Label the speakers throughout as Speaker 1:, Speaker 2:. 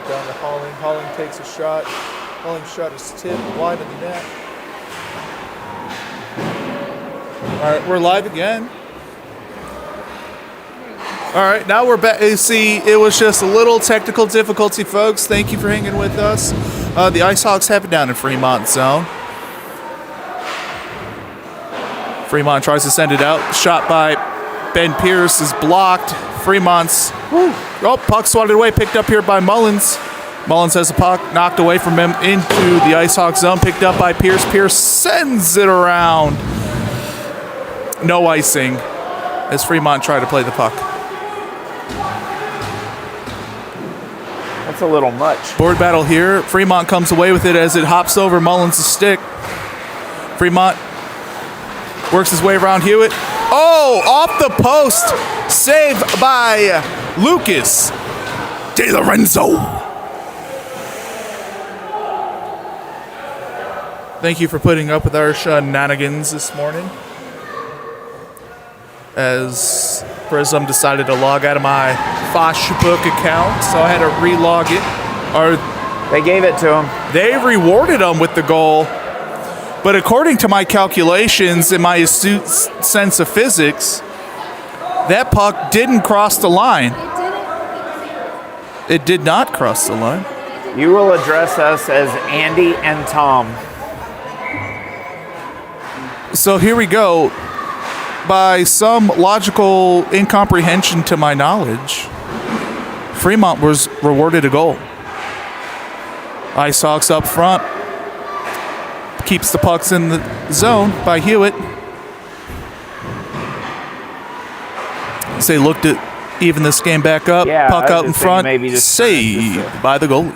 Speaker 1: down to Holling. Holling takes a shot. Holling's shot is tipped wide of the net. All right, we're live again. All right, now we're back. You see, it was just a little technical difficulty, folks. Thank you for hanging with us. The IceHawks have it down in Fremont zone. Fremont tries to send it out. Shot by Ben Pierce is blocked. Fremont's puck swatted away, picked up here by Mullins. Mullins has the puck knocked away from him into the IceHawks zone, picked up by Pierce. Pierce sends it around. No icing as Fremont tried to play the puck.
Speaker 2: That's a little much.
Speaker 1: Board battle here. Fremont comes away with it as it hops over Mullins' stick. Fremont works his way around Hewitt. Oh, off the post. Saved by Lucas De Lorenzo. Thank you for putting up with our shenanigans this morning. As Prism decided to log out of my Facebook account, so I had to relog it.
Speaker 2: They gave it to him.
Speaker 1: They rewarded him with the goal. But according to my calculations and my astute sense of physics, that puck didn't cross the line. It did not cross the line.
Speaker 2: You will address us as Andy and Tom.
Speaker 1: So here we go. By some logical incomprehension to my knowledge, Fremont was rewarded a goal. IceHawks up front. Keeps the pucks in the zone by Hewitt. They looked at even this game back up.
Speaker 2: Yeah,
Speaker 1: puck out in front.
Speaker 2: Maybe just
Speaker 1: saved by the goalie.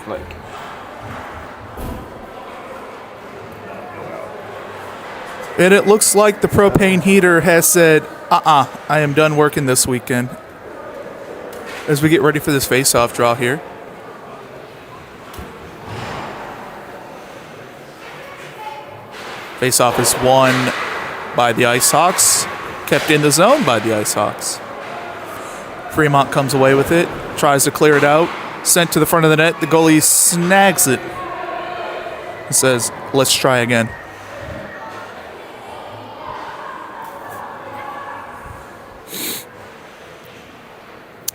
Speaker 1: And it looks like the propane heater has said, I am done working this weekend. As we get ready for this face-off draw here. Face-off is won by the IceHawks. Kept in the zone by the IceHawks. Fremont comes away with it. Tries to clear it out. Sent to the front of the net. The goalie snags it. He says, let's try again.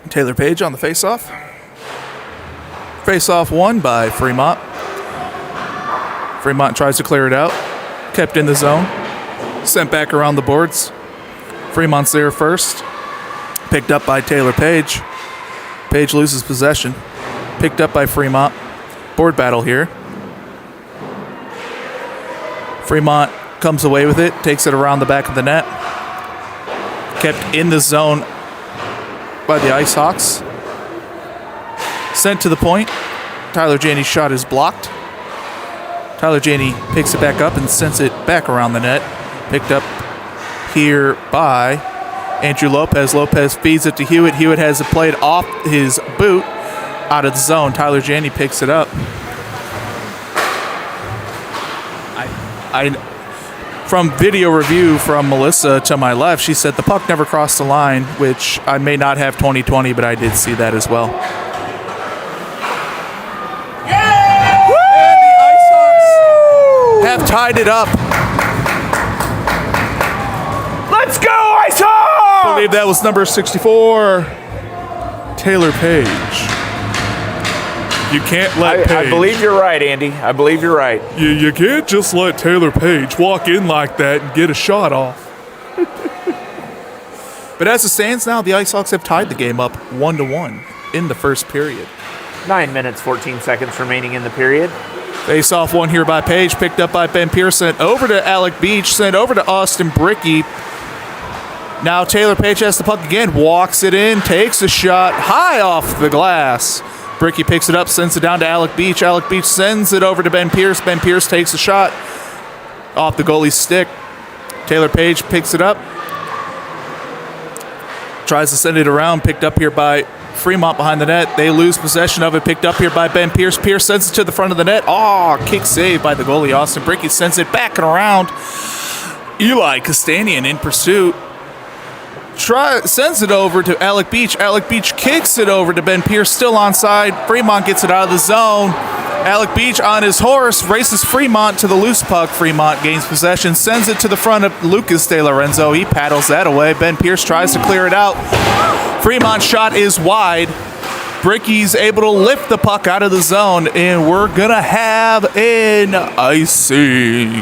Speaker 1: Taylor Page on the face-off. Face-off won by Fremont. Fremont tries to clear it out. Kept in the zone. Sent back around the boards. Fremont's there first. Picked up by Taylor Page. Page loses possession. Picked up by Fremont. Board battle here. Fremont comes away with it. Takes it around the back of the net. Kept in the zone by the IceHawks. Sent to the point. Tyler Janey's shot is blocked. Tyler Janey picks it back up and sends it back around the net. Picked up here by Andrew Lopez. Lopez feeds it to Hewitt. Hewitt has it played off his boot out of the zone. Tyler Janey picks it up. From video review from Melissa to my left, she said the puck never crossed the line, which I may not have 20/20, but I did see that as well. Yeah! And the IceHawks have tied it up.
Speaker 2: Let's go, IceHawks!
Speaker 1: I believe that was number 64, Taylor Page. You can't let Page.
Speaker 2: I believe you're right, Andy. I believe you're right.
Speaker 1: You can't just let Taylor Page walk in like that and get a shot off. But as it stands now, the IceHawks have tied the game up 1-1 in the first period.
Speaker 2: 9 minutes, 14 seconds remaining in the period.
Speaker 1: Face-off one here by Page, picked up by Ben Pierce, sent over to Alec Beach, sent over to Austin Bricky. Now Taylor Page has the puck again, walks it in, takes a shot high off the glass. Bricky picks it up, sends it down to Alec Beach. Alec Beach sends it over to Ben Pierce. Ben Pierce takes a shot off the goalie's stick. Taylor Page picks it up. Tries to send it around, picked up here by Fremont behind the net. They lose possession of it, picked up here by Ben Pierce. Pierce sends it to the front of the net. Oh, kick save by the goalie. Austin Bricky sends it back and around. Eli Castanian in pursuit. sends it over to Alec Beach. Alec Beach kicks it over to Ben Pierce, still onside. Fremont gets it out of the zone. Alec Beach on his horse races Fremont to the loose puck. Fremont gains possession, sends it to the front of Lucas De Lorenzo. He paddles that away. Ben Pierce tries to clear it out. Fremont's shot is wide. Bricky's able to lift the puck out of the zone, and we're going to have an icing.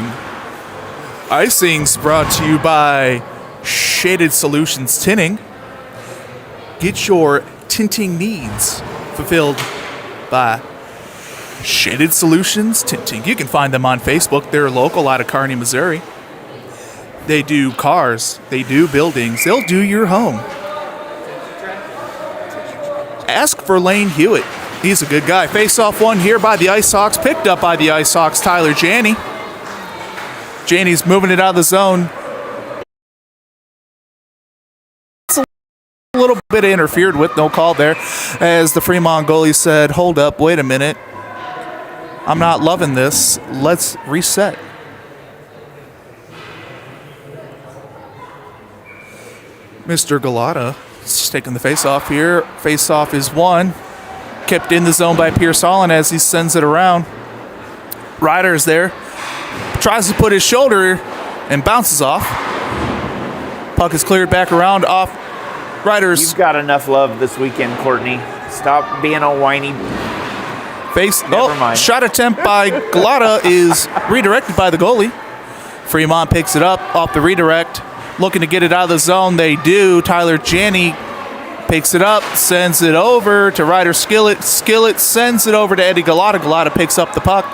Speaker 1: Icing's brought to you by Shaded Solutions Tinting. Get your tinting needs fulfilled by Shaded Solutions Tinting. You can find them on Facebook. They're local out of Kearney, Missouri. They do cars. They do buildings. They'll do your home. Ask for Lane Hewitt. He's a good guy. Face-off one here by the IceHawks. Picked up by the IceHawks, Tyler Janney. Janney's moving it out of the zone. It's a little bit interfered with. No call there. As the Fremont goalie said, hold up, wait a minute. I'm not loving this. Let's reset. Mr. Galata is taking the face-off here. Face-off is won. Kept in the zone by Pierce Holland as he sends it around. Ryder's there. Tries to put his shoulder and bounces off. Puck is cleared back around off Ryder's.
Speaker 2: You've got enough love this weekend, Courtney. Stop being a whiny.
Speaker 1: Never mind. Shot attempt by Galata is redirected by the goalie. Fremont picks it up off the redirect. Looking to get it out of the zone. They do. Tyler Janney picks it up, sends it over to Ryder Skillett. Skillett sends it over to Eddie Galata. Galata picks up the puck.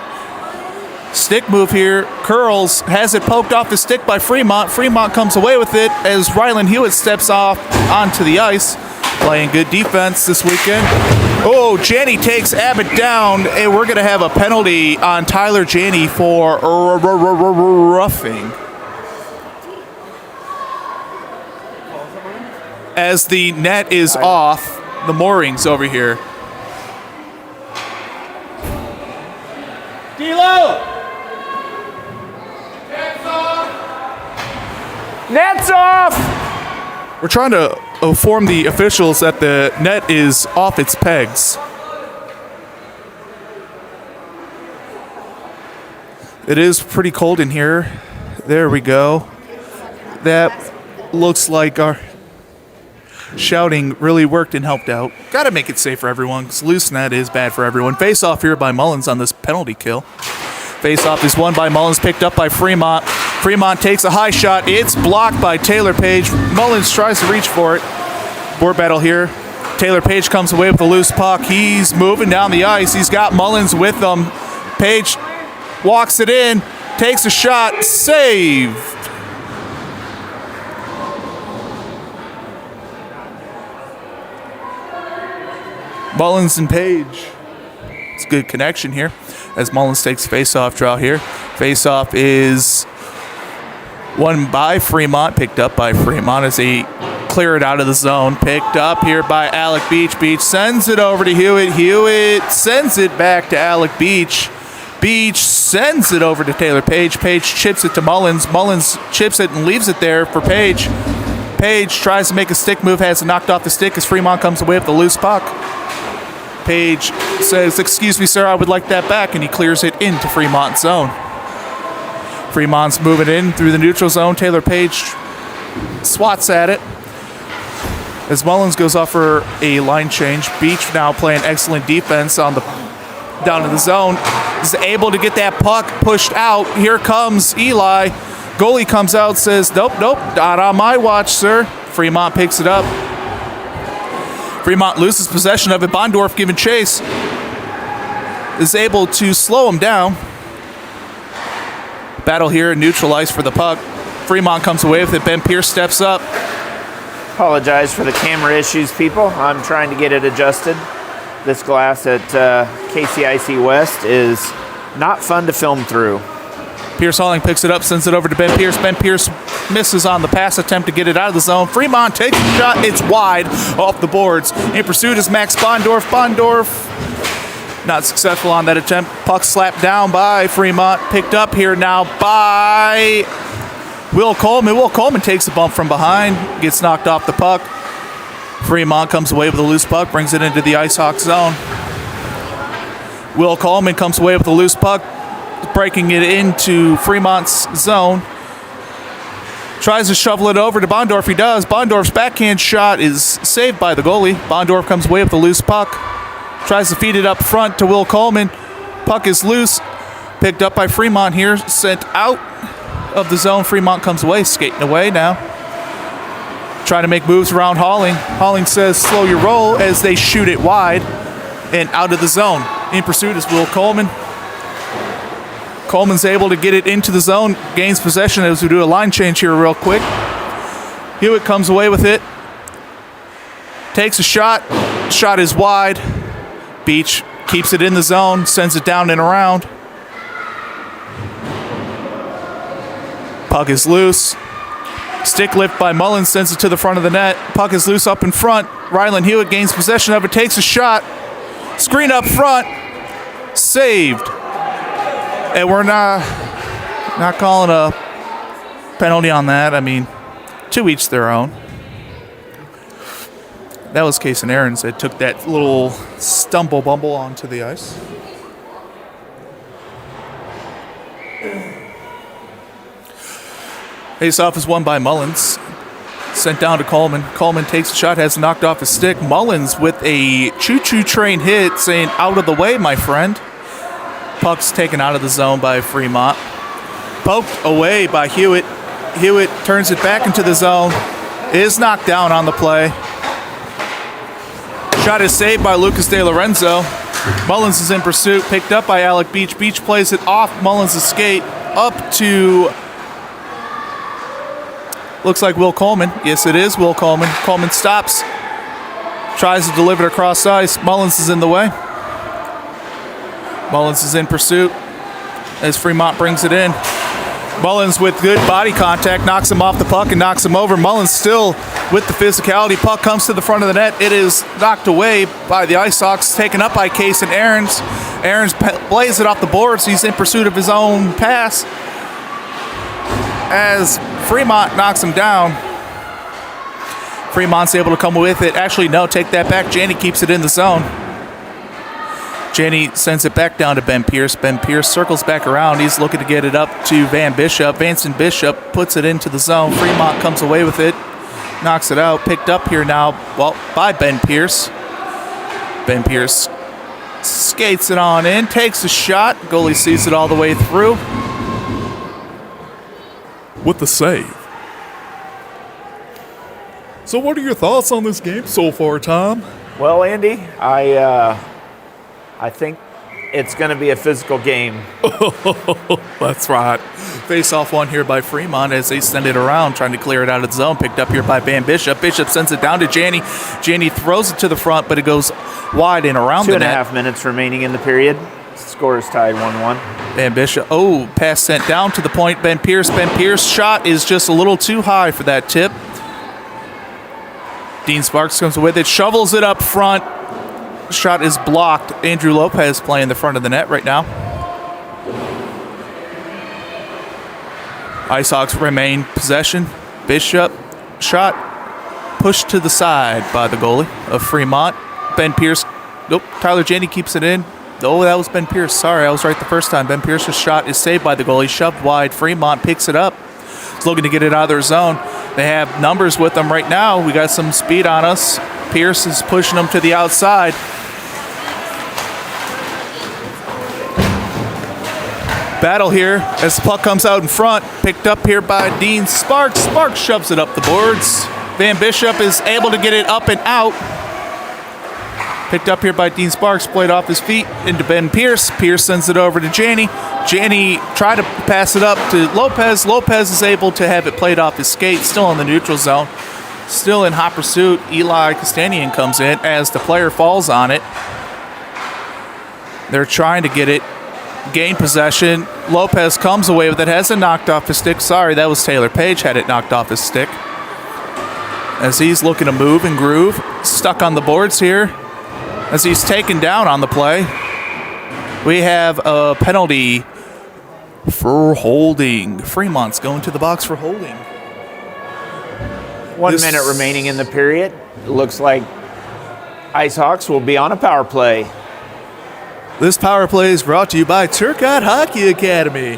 Speaker 1: Stick move here. Curls has it poked off the stick by Fremont. Fremont comes away with it as Rylan Hewitt steps off onto the ice. Playing good defense this weekend. Oh, Janney takes Abbott down, and we're going to have a penalty on Tyler Janney for roughing. As the net is off the moorings over here.
Speaker 2: D-Lo! Net's off!
Speaker 1: We're trying to inform the officials that the net is off its pegs. It is pretty cold in here. There we go. That looks like our shouting really worked and helped out. Got to make it safe for everyone, because loose net is bad for everyone. Face-off here by Mullins on this penalty kill. Face-off is won by Mullins, picked up by Fremont. Fremont takes a high shot. It's blocked by Taylor Page. Mullins tries to reach for it. Board battle here. Taylor Page comes away with the loose puck. He's moving down the ice. He's got Mullins with him. Page walks it in, takes a shot, saved. Mullins and Page. It's a good connection here as Mullins takes face-off draw here. Face-off is won by Fremont, picked up by Fremont as he clear it out of the zone. Picked up here by Alec Beach. Beach sends it over to Hewitt. Hewitt sends it back to Alec Beach. Beach sends it over to Taylor Page. Page chips it to Mullins. Mullins chips it and leaves it there for Page. Page tries to make a stick move, has it knocked off the stick as Fremont comes away with the loose puck. Page says, "Excuse me, sir, I would like that back," and he clears it into Fremont's zone. Fremont's moving in through the neutral zone. Taylor Page swats at it as Mullins goes off for a line change. Beach now playing excellent defense on the down in the zone. Is able to get that puck pushed out. Here comes Eli. Goalie comes out, says, nope, not on my watch, sir. Fremont picks it up. Fremont loses possession of it. Bondorf giving chase. Is able to slow him down. Battle here, neutralized for the puck. Fremont comes away with it. Ben Pierce steps up.
Speaker 2: Apologize for the camera issues, people. I'm trying to get it adjusted. This glass at KCIC West is not fun to film through.
Speaker 1: Pierce Halling picks it up, sends it over to Ben Pierce. Ben Pierce misses on the pass attempt to get it out of the zone. Fremont takes the shot. It's wide off the boards. In pursuit is Max Bondorf. Bondorf not successful on that attempt. Puck slapped down by Fremont. Picked up here now by Will Coleman. Will Coleman takes a bump from behind, gets knocked off the puck. Fremont comes away with a loose puck, brings it into the IceHawks zone. Will Coleman comes away with a loose puck, breaking it into Fremont's zone. Tries to shovel it over to Bondorf. He does. Bondorf's backhand shot is saved by the goalie. Bondorf comes away with a loose puck. Tries to feed it up front to Will Coleman. Puck is loose. Picked up by Fremont here. Sent out of the zone. Fremont comes away. Skating away now. Trying to make moves around Halling. Halling says slow your roll as they shoot it wide and out of the zone. In pursuit is Will Coleman. Coleman's able to get it into the zone, gains possession as we do a line change here real quick. Hewitt comes away with it. Takes a shot. Shot is wide. Beach keeps it in the zone, sends it down and around. Puck is loose. Stick lift by Mullins sends it to the front of the net. Puck is loose up in front. Ryland Hewitt gains possession of it, takes a shot. Screen up front. Saved. And we're not calling a penalty on that. I mean, to each their own. That was Case and Aaron's that took that little stumble bumble onto the ice. Face-off is won by Mullins. Sent down to Coleman. Coleman takes a shot, has knocked off his stick. Mullins with a choo-choo train hit, saying, out of the way, my friend. Puck's taken out of the zone by Fremont. Poked away by Hewitt. Hewitt turns it back into the zone. Is knocked down on the play. Shot is saved by Lucas De Lorenzo. Mullins is in pursuit, picked up by Alec Beach. Beach plays it off Mullins' skate up to, looks like Will Coleman. Yes, it is Will Coleman. Coleman stops, tries to deliver it across ice. Mullins is in the way. Mullins is in pursuit as Fremont brings it in. Mullins with good body contact knocks him off the puck and knocks him over. Mullins still with the physicality. Puck comes to the front of the net. It is knocked away by the IceHawks, taken up by Case and Aarons. Aarons plays it off the boards. He's in pursuit of his own pass as Fremont knocks him down. Fremont's able to come with it. Actually, no, take that back. Janney keeps it in the zone. Janney sends it back down to Ben Pierce. Ben Pierce circles back around. He's looking to get it up to Van Bishop. Vanson Bishop puts it into the zone. Fremont comes away with it. Knocks it out. Picked up here now, well, by Ben Pierce. Ben Pierce skates it on in. Takes a shot. Goalie sees it all the way through. With the save. So what are your thoughts on this game so far, Tom?
Speaker 2: Well, Andy, I think it's going to be a physical game.
Speaker 1: That's right. Face-off one here by Fremont as they send it around, trying to clear it out of the zone. Picked up here by Van Bishop. Bishop sends it down to Janney. Janney throws it to the front, but it goes wide and around the net.
Speaker 2: 2.5 minutes remaining in the period. Score is tied 1-1.
Speaker 1: Van Bishop. Oh, pass sent down to the point. Ben Pierce. Ben Pierce shot is just a little too high for that tip. Dean Sparks comes with it. Shovels it up front. Shot is blocked. Andrew Lopez playing the front of the net right now. IceHawks remain possession. Bishop shot pushed to the side by the goalie of Fremont. Ben Pierce. Nope. Tyler Janney keeps it in. Oh, that was Ben Pierce. Sorry, I was right the first time. Ben Pierce's shot is saved by the goalie. Shoved wide. Fremont picks it up. He's looking to get it out of their zone. They have numbers with them right now. We got some speed on us. Pierce is pushing them to the outside. Battle here as the puck comes out in front. Picked up here by Dean Sparks. Sparks shoves it up the boards. Van Bishop is able to get it up and out. Picked up here by Dean Sparks. Played off his feet into Ben Pierce. Pierce sends it over to Janney. Janney tried to pass it up to Lopez. Lopez is able to have it played off his skate. Still in the neutral zone. Still in hot pursuit. Eli Castanian comes in as the player falls on it. They're trying to get it. Gain possession. Lopez comes away with it. Has it knocked off his stick. Sorry, that was Taylor Page. Had it knocked off his stick. As he's looking to move and groove. Stuck on the boards here. As he's taken down on the play. We have a penalty for holding. Fremont's going to the box for holding.
Speaker 2: 1 minute remaining in the period. It looks like IceHawks will be on a power play.
Speaker 1: This power play is brought to you by Turcotte Hockey Academy.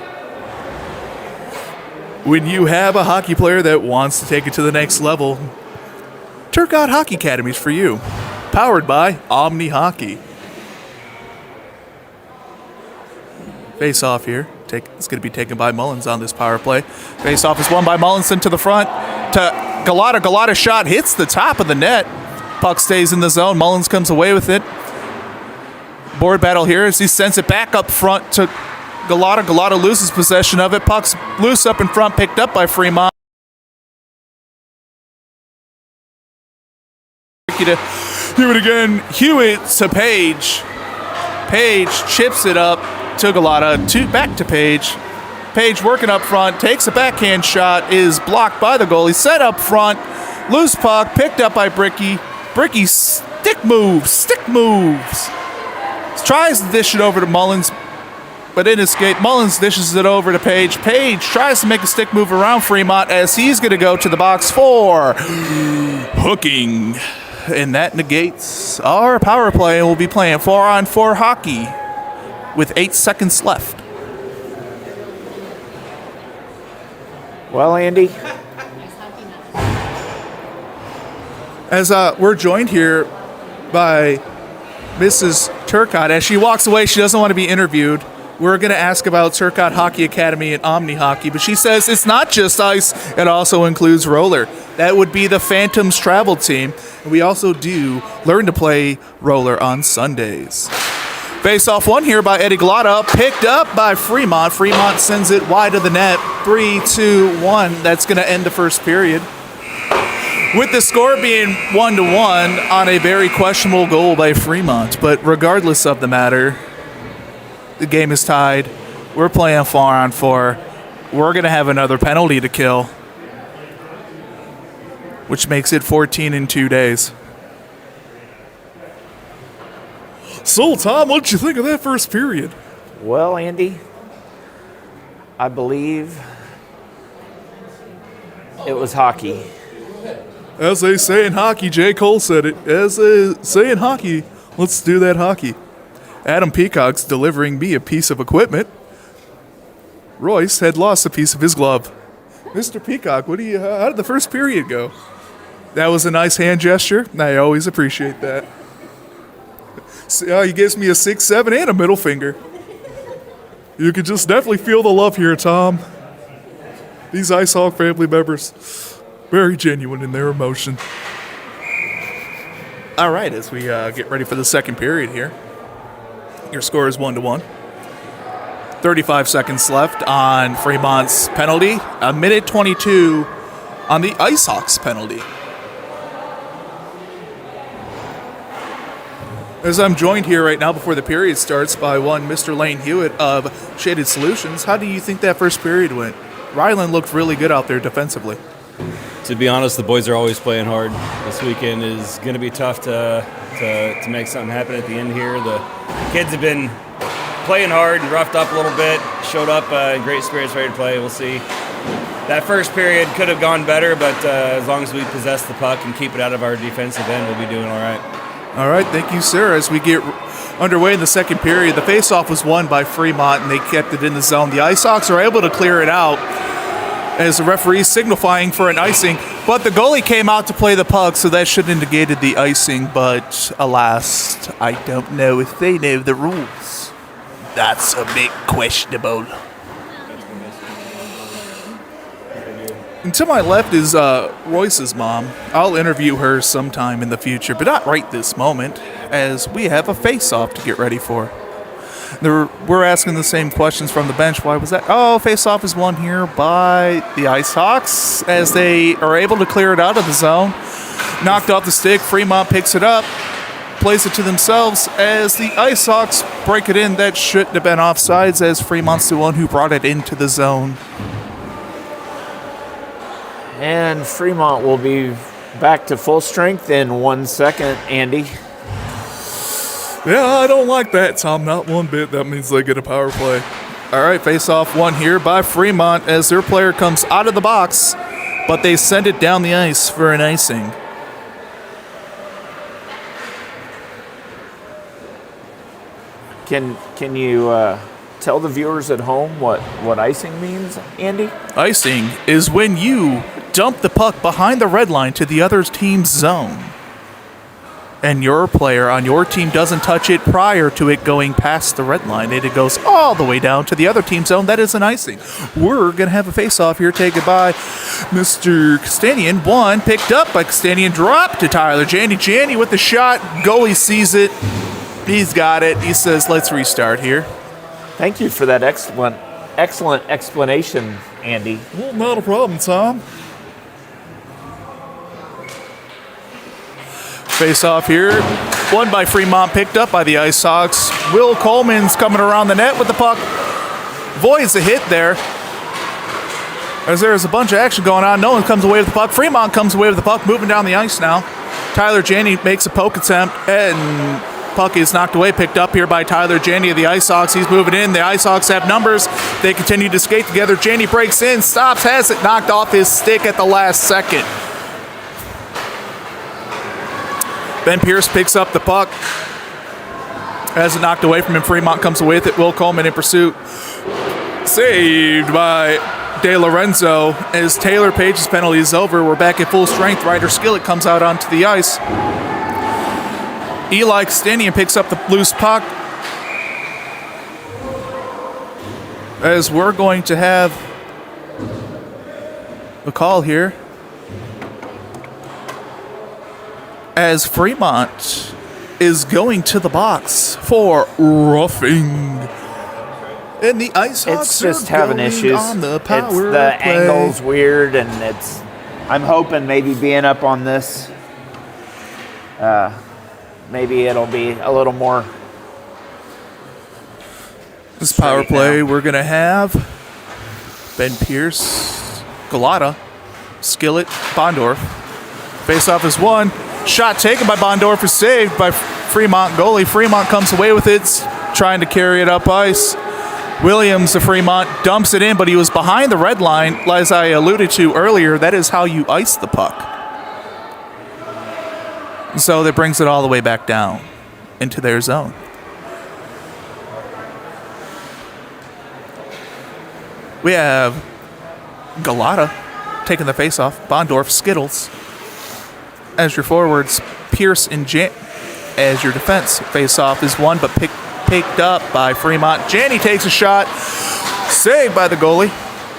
Speaker 1: When you have a hockey player that wants to take it to the next level, Turcotte Hockey Academy is for you. Powered by Omni Hockey. Face off here. It's going to be taken by Mullins on this power play. Face off is won by Mullins into the front to Galata. Galata shot hits the top of the net. Puck stays in the zone. Mullins comes away with it. Board battle here as he sends it back up front to Galata. Galata loses possession of it. Puck's loose up in front, picked up by Fremont. To do it again. Hewitt to Page. Page chips it up to Galata. Back to Page. Page working up front. Takes a backhand shot. Is blocked by the goalie. Set up front. Loose puck. Picked up by Bricky. Bricky stick moves. Tries to dish it over to Mullins, but in escape. Mullins dishes it over to Page. Page tries to make a stick move around Fremont as he's going to go to the box for hooking. And that negates our power play. We'll be playing 4-on-4 hockey with 8 seconds left.
Speaker 2: Well, Andy.
Speaker 1: As we're joined here by Mrs. Turcotte. As she walks away, she doesn't want to be interviewed. We're going to ask about Turcotte Hockey Academy and Omni Hockey, but she says it's not just ice, it also includes roller. That would be the Phantoms travel team. And we also do learn to play roller on Sundays. Face off one here by Eddie Galata, picked up by Fremont. Fremont sends it wide of the net. 3-2-1. That's going to end the first period. With the score being 1-1 on a very questionable goal by Fremont. But regardless of the matter, the game is tied. We're playing 4-on-4. We're going to have another penalty to kill, which makes it 14 in 2 days. So, Tom, what did you think of that first period?
Speaker 2: Well, Andy, I believe it was hockey.
Speaker 1: As they say in hockey, J. Cole said it. As they say in hockey, let's do that hockey. Adam Peacock's delivering me a piece of equipment. Royce had lost a piece of his glove. Mr. Peacock, how did the first period go? That was a nice hand gesture. I always appreciate that. He gives me a 6-7 and a middle finger. You can just definitely feel the love here, Tom. These IceHawk family members, very genuine in their emotion. All right, as we get ready for the second period here. Your score is 1-1. 35 seconds left on Fremont's penalty. A minute 22 on the IceHawks penalty. As I'm joined here right now before the period starts by one Mr. Lane Hewitt of Shaded Solutions. How do you think that first period went? Ryland looked really good out there defensively.
Speaker 3: To be honest, the boys are always playing hard. This weekend is going to be tough to make something happen at the end here. The kids have been playing hard and roughed up a little bit, showed up in great spirits, ready to play. We'll see. That first period could have gone better, but as long as we possess the puck and keep it out of our defensive end, we'll be doing all right.
Speaker 1: All right, thank you, sir. As we get underway in the second period, the faceoff was won by Fremont, and they kept it in the zone. The IceHawks are able to clear it out as the referee signifying for an icing, but the goalie came out to play the puck, so that should have negated the icing, but alas, I don't know if they know the rules. That's a bit questionable. And to my left is Royce's mom. I'll interview her sometime in the future, but not right this moment, as we have a face-off to get ready for. We're asking the same questions from the bench. Why was that? Oh, face-off is won here by the IceHawks, as they are able to clear it out of the zone. Knocked off the stick. Fremont picks it up, plays it to themselves, as the IceHawks break it in. That shouldn't have been offsides, as Fremont's the one who brought it into the zone.
Speaker 2: And Fremont will be back to full strength in 1 second, Andy.
Speaker 1: Yeah, I don't like that, Tom. Not one bit. That means they get a power play. All right, face-off one here by Fremont as their player comes out of the box, but they send it down the ice for an icing.
Speaker 2: Can you tell the viewers at home what icing means, Andy?
Speaker 1: Icing is when you dump the puck behind the red line to the other team's zone, and your player on your team doesn't touch it prior to it going past the red line, and it goes all the way down to the other team's zone. That is an icing. We're going to have a face-off here taken by Mr. Castanian. One picked up by Castanian, dropped to Tyler Janney. Janney with the shot. Goalie sees it. He's got it. He says, let's restart here.
Speaker 2: Thank you for that excellent explanation, Andy.
Speaker 1: Well, not a problem, Tom. Face off here. One by Fremont, picked up by the IceHawks. Will Coleman's coming around the net with the puck. Voids a hit there. As there's a bunch of action going on. No one comes away with the puck. Fremont comes away with the puck, moving down the ice now. Tyler Janney makes a poke attempt, and puck is knocked away, picked up here by Tyler Janney of the IceHawks. He's moving in. The IceHawks have numbers. They continue to skate together. Janney breaks in, stops, has it knocked off his stick at the last second. Ben Pierce picks up the puck. Has it knocked away from him. Fremont comes away with it. Will Coleman in pursuit. Saved by De Lorenzo. As Taylor Page's penalty is over, we're back at full strength. Ryder Skillett comes out onto the ice. Eli Castanian picks up the loose puck. As we're going to have a call here. As Fremont is going to the box for roughing. And the IceHawks
Speaker 2: It's just
Speaker 1: are
Speaker 2: having
Speaker 1: going
Speaker 2: issues.
Speaker 1: on the
Speaker 2: It's
Speaker 1: power
Speaker 2: the
Speaker 1: play.
Speaker 2: angle's weird, and I'm hoping maybe being up on this, maybe it'll be a little more.
Speaker 1: This power
Speaker 2: straight
Speaker 1: play,
Speaker 2: now.
Speaker 1: we're going to have Ben Pierce, Galata, Skillett, Bondorf. Face-off is one. Shot taken by Bondorf is saved by Fremont goalie. Fremont comes away with it, trying to carry it up ice. Williams of Fremont dumps it in, but he was behind the red line. As I alluded to earlier, that is how you ice the puck. So that brings it all the way back down into their zone. We have Galata taking the face-off. Bondorf, Skittles as your forwards. Pierce and as your defense. Face-off is one, but picked up by Fremont. Janney takes a shot. Saved by the goalie.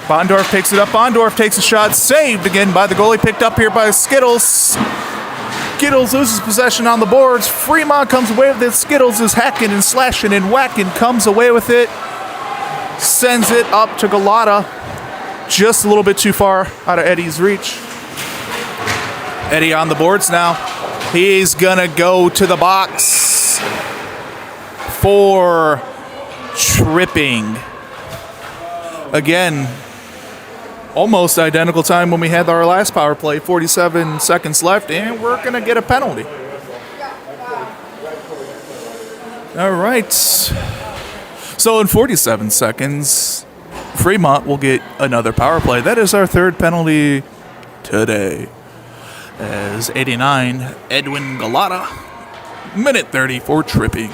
Speaker 1: Bondorf picks it up. Bondorf takes a shot. Saved again by the goalie. Picked up here by Skittles. Skittles loses possession on the boards. Fremont comes away with it. Skittles is hacking and slashing and whacking. Comes away with it. Sends it up to Galata. Just a little bit too far out of Eddie's reach. Eddie on the boards now. He's going to go to the box for tripping. Again, almost identical time when we had our last power play. 47 seconds left, and we're going to get a penalty. All right. So in 47 seconds, Fremont will get another power play. That is our third penalty today. As 89, Edwin Galata, minute 30 for tripping.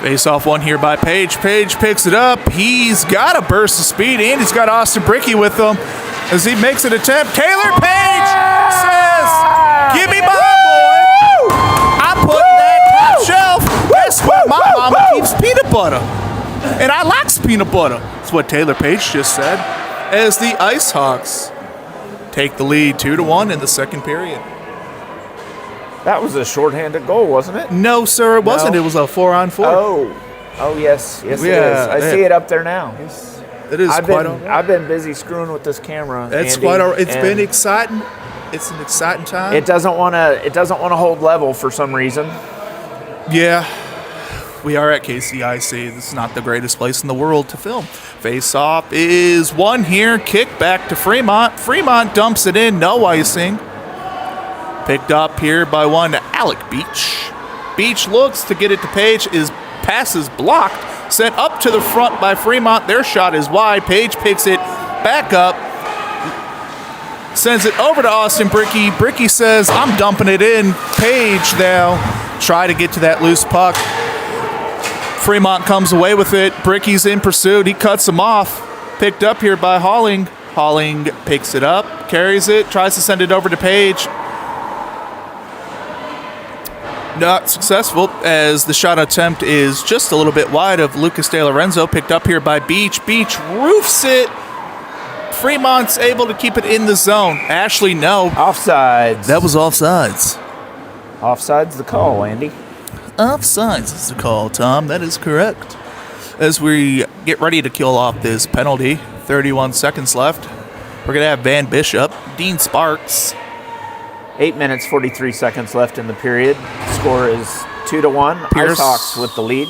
Speaker 1: Face off one here by Page. Page picks it up. He's got a burst of speed, and he's got Austin Bricky with him as he makes an attempt. Taylor Page says, "Give me my boy. I'm putting that top shelf. Guess what? My mama keeps peanut butter, and I like peanut butter." That's what Taylor Page just said. As the IceHawks take the lead 2-1 in the second period.
Speaker 2: That was a shorthanded goal, wasn't it?
Speaker 1: No, sir, it wasn't.
Speaker 2: No.
Speaker 1: It was a 4-on-4.
Speaker 2: Oh, yes, it is.
Speaker 1: Yeah,
Speaker 2: I see it up there now.
Speaker 1: It is quite all right.
Speaker 2: I've been busy screwing with this camera.
Speaker 1: It's
Speaker 2: Andy,
Speaker 1: quite all right. It's
Speaker 2: and
Speaker 1: been exciting. It's an exciting time.
Speaker 2: It doesn't want to hold level for some reason.
Speaker 1: Yeah, we are at KCIC. This is not the greatest place in the world to film. Face off is one here. Kick back to Fremont. Fremont dumps it in. No icing. Picked up here by one Alec Beach. Beach looks to get it to Page. Pass is blocked. Sent up to the front by Fremont. Their shot is wide. Page picks it back up. Sends it over to Austin Bricky. Bricky says, I'm dumping it in. Page now try to get to that loose puck. Fremont comes away with it. Bricky's in pursuit. He cuts him off. Picked up here by Halling. Halling picks it up, carries it, tries to send it over to Page. Not successful, as the shot attempt is just a little bit wide of Lucas De Lorenzo. Picked up here by Beach. Beach roofs it. Fremont's able to keep it in the zone. Ashley, no.
Speaker 2: Offsides.
Speaker 1: That was offsides.
Speaker 2: Offsides the call, Andy.
Speaker 1: Offsides is the call, Tom. That is correct. As we get ready to kill off this penalty, 31 seconds left. We're going to have Van Bishop, Dean Sparks.
Speaker 2: 8 minutes, 43 seconds left in the period. Score is 2-1. IceHawks with the lead.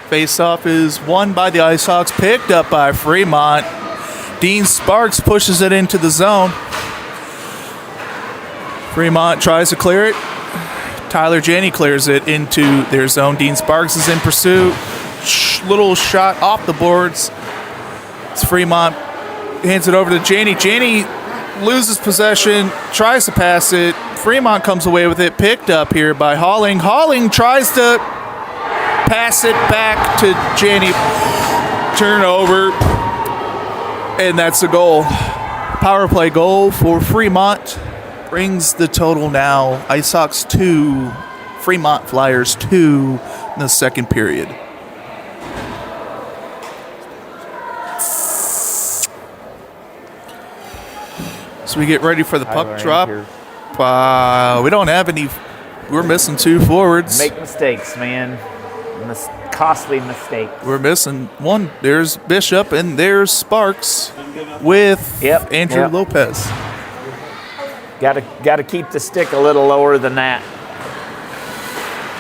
Speaker 1: Face-off is won by the IceHawks, picked up by Fremont. Dean Sparks pushes it into the zone. Fremont tries to clear it. Tyler Janney clears it into their zone. Dean Sparks is in pursuit. Little shot off the boards. It's Fremont. Hands it over to Janney. Janney loses possession, tries to pass it. Fremont comes away with it. Picked up here by Halling. Halling tries to pass it back to Janney. Turnover. And that's a goal. Power play goal for Fremont. Brings the total now. IceHawks 2, Fremont Flyers 2 in the second period. So we get ready for the puck drop. We don't have any. We're missing 2 forwards.
Speaker 2: Make mistakes, man. Costly mistake.
Speaker 1: We're missing one. There's Bishop and there's Sparks with Andrew Lopez.
Speaker 2: Got to keep the stick a little lower than that.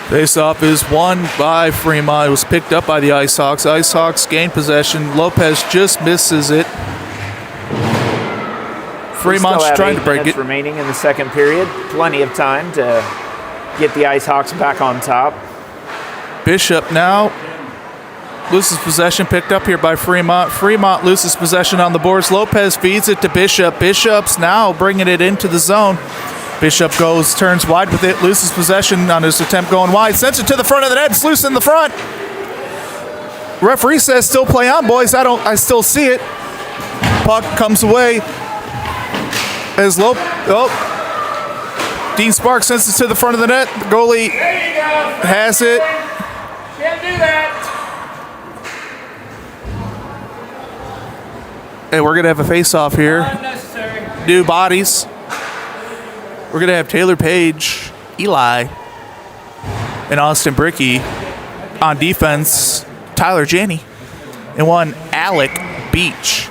Speaker 1: Face-off is won by Fremont. It was picked up by the IceHawks. IceHawks gain possession. Lopez just misses it. Fremont's trying to break it.
Speaker 2: Remaining in the second period. Plenty of time to get the IceHawks back on top.
Speaker 1: Bishop now loses possession, picked up here by Fremont. Fremont loses possession on the boards. Lopez feeds it to Bishop. Bishop's now bringing it into the zone. Bishop turns wide with it, loses possession on his attempt going wide. Sends it to the front of the net. It's loose in the front. Referee says still play on, boys. I still see it. Puck comes away. As Dean Sparks sends it to the front of the net. The goalie has it.
Speaker 2: Can't do that.
Speaker 1: And we're going to have a face-off here. New bodies. We're going to have Taylor Page, Eli, and Austin Bricky on defense. Tyler Janney. And one Alec Beach.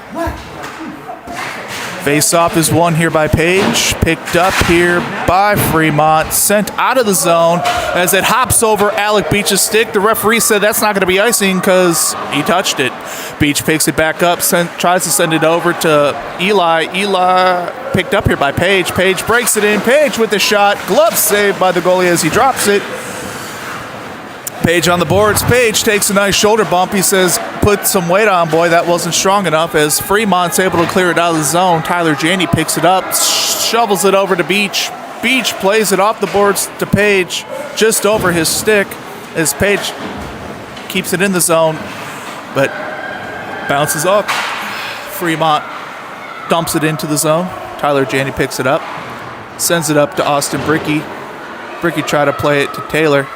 Speaker 1: Face-off is won here by Page. Picked up here by Fremont. Sent out of the zone as it hops over Alec Beach's stick. The referee said that's not going to be icing because he touched it. Beach picks it back up, tries to send it over to Eli. Eli picked up here by Page. Page breaks it in. Page with the shot. Glove saved by the goalie as he drops it. Page on the boards. Page takes a nice shoulder bump. He says, put some weight on, boy. That wasn't strong enough. As Fremont's able to clear it out of the zone, Tyler Janney picks it up, shovels it over to Beach. Beach plays it off the boards to Page, just over his stick, as Page keeps it in the zone, but bounces up. Fremont dumps it into the zone. Tyler Janney picks it up, sends it up to Austin Bricky. Bricky tried to play it to Taylor.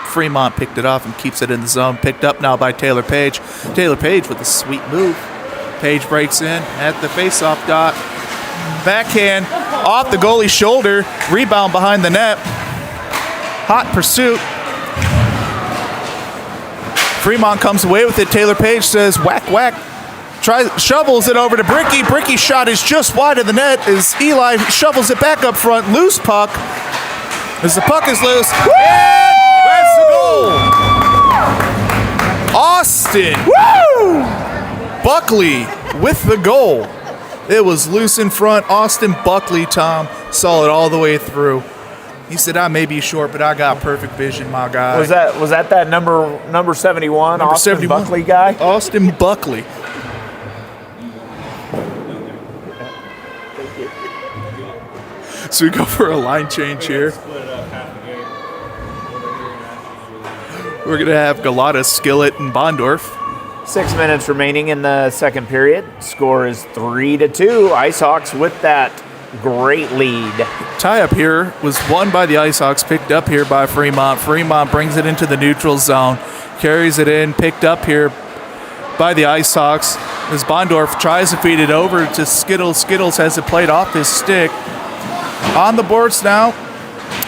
Speaker 1: Fremont picked it off and keeps it in the zone. Picked up now by Taylor Page. Taylor Page with a sweet move. Page breaks in at the face-off dot. Backhand off the goalie's shoulder. Rebound behind the net. Hot pursuit. Fremont comes away with it. Taylor Page says, whack, whack. Shovels it over to Bricky. Bricky's shot is just wide of the net as Eli shovels it back up front. Loose puck. As the puck is loose. That's the goal. Austin Buckley with the goal. It was loose in front. Austin Buckley, Tom, saw it all the way through. He said, I may be short, but I got perfect vision, my guy.
Speaker 2: Was that number 71,
Speaker 1: Number
Speaker 2: Austin
Speaker 1: 71.
Speaker 2: Buckley guy?
Speaker 1: Austin Buckley. So we go for a line change here. We're going to have Galata, Skillett, and Bondorf.
Speaker 2: 6 minutes remaining in the second period. Score is 3-2. IceHawks with that great lead.
Speaker 1: Tie-up here was won by the IceHawks, picked up here by Fremont. Fremont brings it into the neutral zone, carries it in, picked up here by the IceHawks. As Bondorf tries to feed it over to Skittles. Skittles has it played off his stick. On the boards now.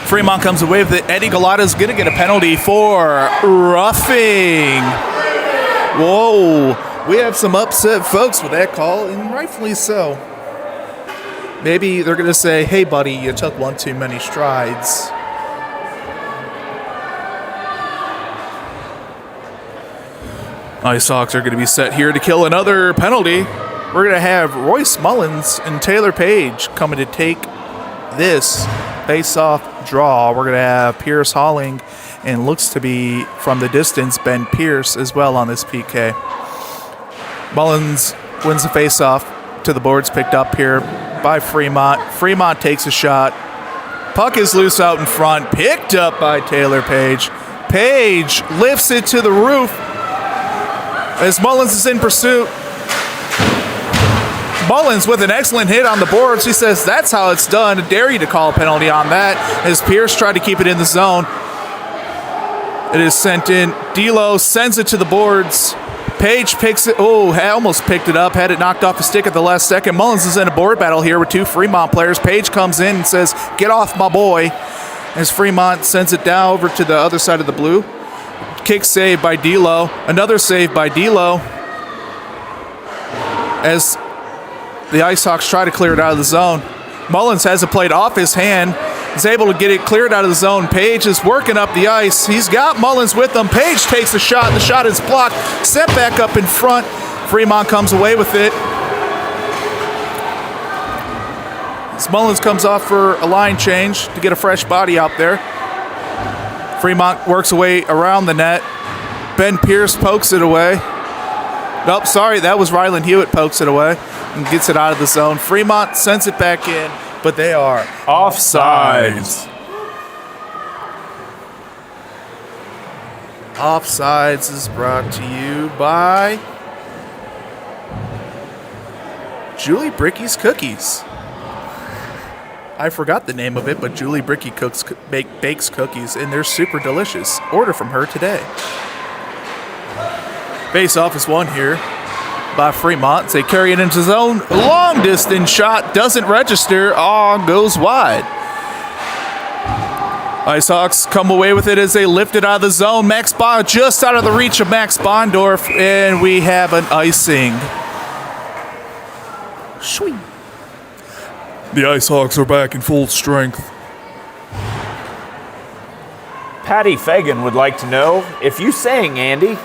Speaker 1: Fremont comes away with it. Eddie Galata is going to get a penalty for roughing. Whoa. We have some upset folks with that call, and rightfully so. Maybe they're going to say, hey, buddy, you took one too many strides. IceHawks are going to be set here to kill another penalty. We're going to have Royce Mullins and Taylor Page coming to take this face-off draw. We're going to have Pierce Halling and looks to be, from the distance, Ben Pierce as well on this PK. Mullins wins the face-off to the boards, picked up here by Fremont. Fremont takes a shot. Puck is loose out in front, picked up by Taylor Page. Page lifts it to the roof as Mullins is in pursuit. Mullins with an excellent hit on the boards. He says that's how it's done. I dare you to call a penalty on that as Pierce tried to keep it in the zone. It is sent in. D'Lo sends it to the boards. Page picks it. Oh, almost picked it up. Had it knocked off the stick at the last second. Mullins is in a board battle here with two Fremont players. Page comes in and says, get off my boy. As Fremont sends it down over to the other side of the blue. Kick save by D'Lo. Another save by D'Lo. As the IceHawks try to clear it out of the zone. Mullins has it played off his hand. He's able to get it cleared out of the zone. Page is working up the ice. He's got Mullins with him. Page takes a shot. The shot is blocked. Sent back up in front. Fremont comes away with it. As Mullins comes off for a line change to get a fresh body out there. Fremont works away around the net. Ben Pierce pokes it away. Nope, sorry, that was Ryland Hewitt pokes it away and gets it out of the zone. Fremont sends it back in, but they are offsides. Offsides is brought to you by Julie Bricky's Cookies. I forgot the name of it, but Julie Bricky bakes cookies, and they're super delicious. Order from her today. Face-off is won here by Fremont. They carry it into zone. Long distance shot doesn't register. Goes wide. IceHawks come away with it as they lift it out of the zone. Max Bond just out of the reach of Max Bondorf, and we have an icing. Sweet. The IceHawks are back in full strength.
Speaker 2: Patty Fagan would like to know if you sang, Andy.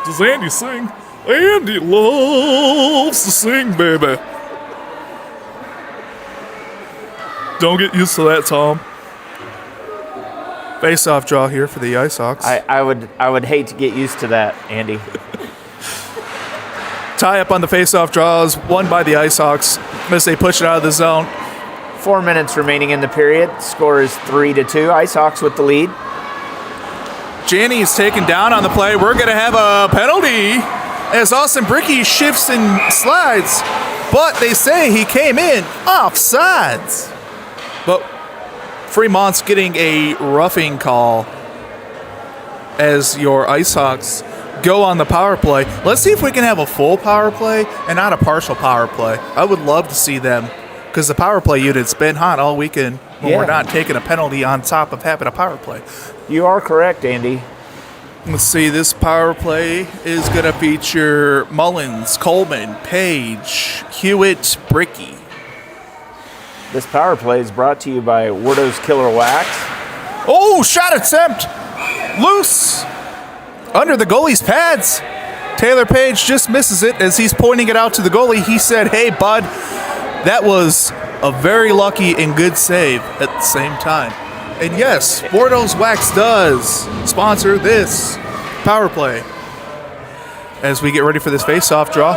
Speaker 1: Does Andy sing? Andy loves to sing, baby. Don't get used to that, Tom. Face-off draw here for the IceHawks.
Speaker 2: I would hate to get used to that, Andy.
Speaker 1: Tie up on the face-off draws, won by the IceHawks as they push it out of the zone.
Speaker 2: 4 minutes remaining in the period. Score is 3-2. IceHawks with the lead.
Speaker 1: Janney is taken down on the play. We're going to have a penalty as Austin Bricky shifts and slides, but they say he came in offsides. But Fremont's getting a roughing call as your IceHawks go on the power play. Let's see if we can have a full power play and not a partial power play. I would love to see them because the power play unit's been hot all weekend when we're not taking a penalty on top of having a power play.
Speaker 2: You are correct, Andy.
Speaker 1: Let's see, this power play is going to feature Mullins, Coleman, Page, Hewitt, Bricky.
Speaker 2: This power play is brought to you by Wardo's Killer Wax.
Speaker 1: Oh, shot attempt! Loose! Under the goalie's pads. Taylor Page just misses it as he's pointing it out to the goalie. He said, hey, bud, that was a very lucky and good save at the same time. And yes, Bordeaux's Wax does sponsor this power play. As we get ready for this face-off draw.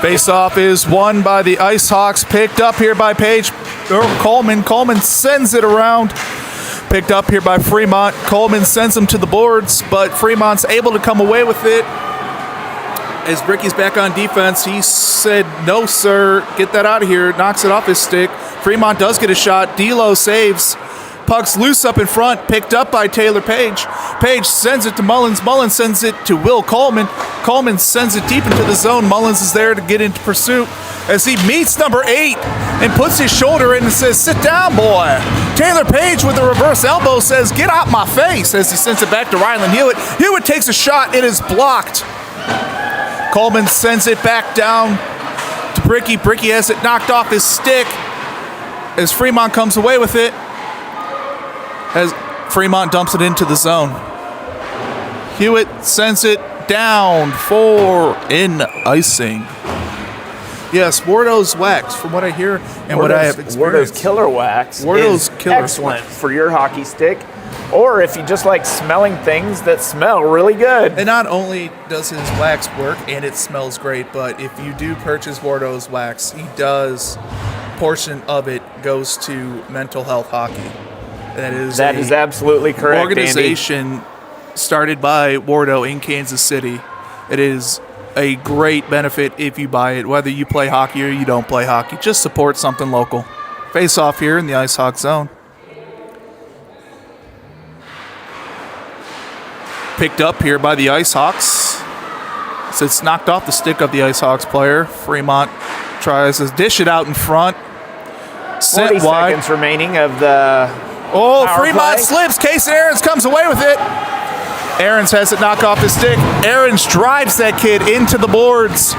Speaker 1: Face-off is won by the IceHawks, picked up here by Coleman. Coleman sends it around. Picked up here by Fremont. Coleman sends him to the boards, but Fremont's able to come away with it. As Bricky's back on defense, he said, no, sir, get that out of here. Knocks it off his stick. Fremont does get a shot. D'Lo saves. Puck's loose up in front, picked up by Taylor Page. Page sends it to Mullins. Mullins sends it to Will Coleman. Coleman sends it deep into the zone. Mullins is there to get into pursuit as he meets number 8 and puts his shoulder in and says, sit down, boy. Taylor Page with a reverse elbow says, get out my face, as he sends it back to Rylan Hewitt. Hewitt takes a shot. It is blocked. Coleman sends it back down to Bricky. Bricky has it knocked off his stick as Fremont comes away with it. As Fremont dumps it into the zone. Hewitt sends it down for an icing. Yes, Bordeaux's Wax, from what I hear and what I have experienced.
Speaker 2: Bordeaux's Killer Wax is excellent for your hockey stick, or if you just like smelling things that smell really good.
Speaker 1: And not only does his wax work and it smells great, but if you do purchase Bordeaux's Wax, he does, portion of it goes to mental health hockey. That is
Speaker 2: absolutely correct.
Speaker 1: Organization
Speaker 2: Andy.
Speaker 1: Started by Bordeaux in Kansas City. It is a great benefit if you buy it, whether you play hockey or you don't play hockey. Just support something local. Face off here in the IceHawks zone. Picked up here by the IceHawks. So it's knocked off the stick of the IceHawks player. Fremont tries to dish it out in front.
Speaker 2: 40 seconds remaining of the
Speaker 1: Fremont slips. Case Aarons comes away with it. Aarons has it knocked off his stick. Aarons drives that kid into the boards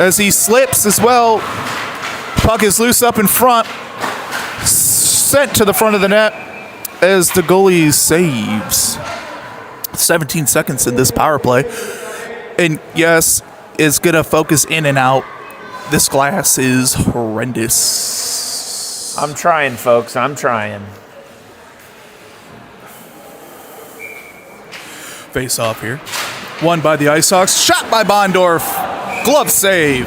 Speaker 1: as he slips as well. Puck is loose up in front. Sent to the front of the net as the goalie saves. 17 seconds in this power play. And yes, it's going to focus in and out. This glass is horrendous.
Speaker 2: I'm trying, folks. I'm trying.
Speaker 1: Face off here. Won by the IceHawks. Shot by Bondorf. Glove save.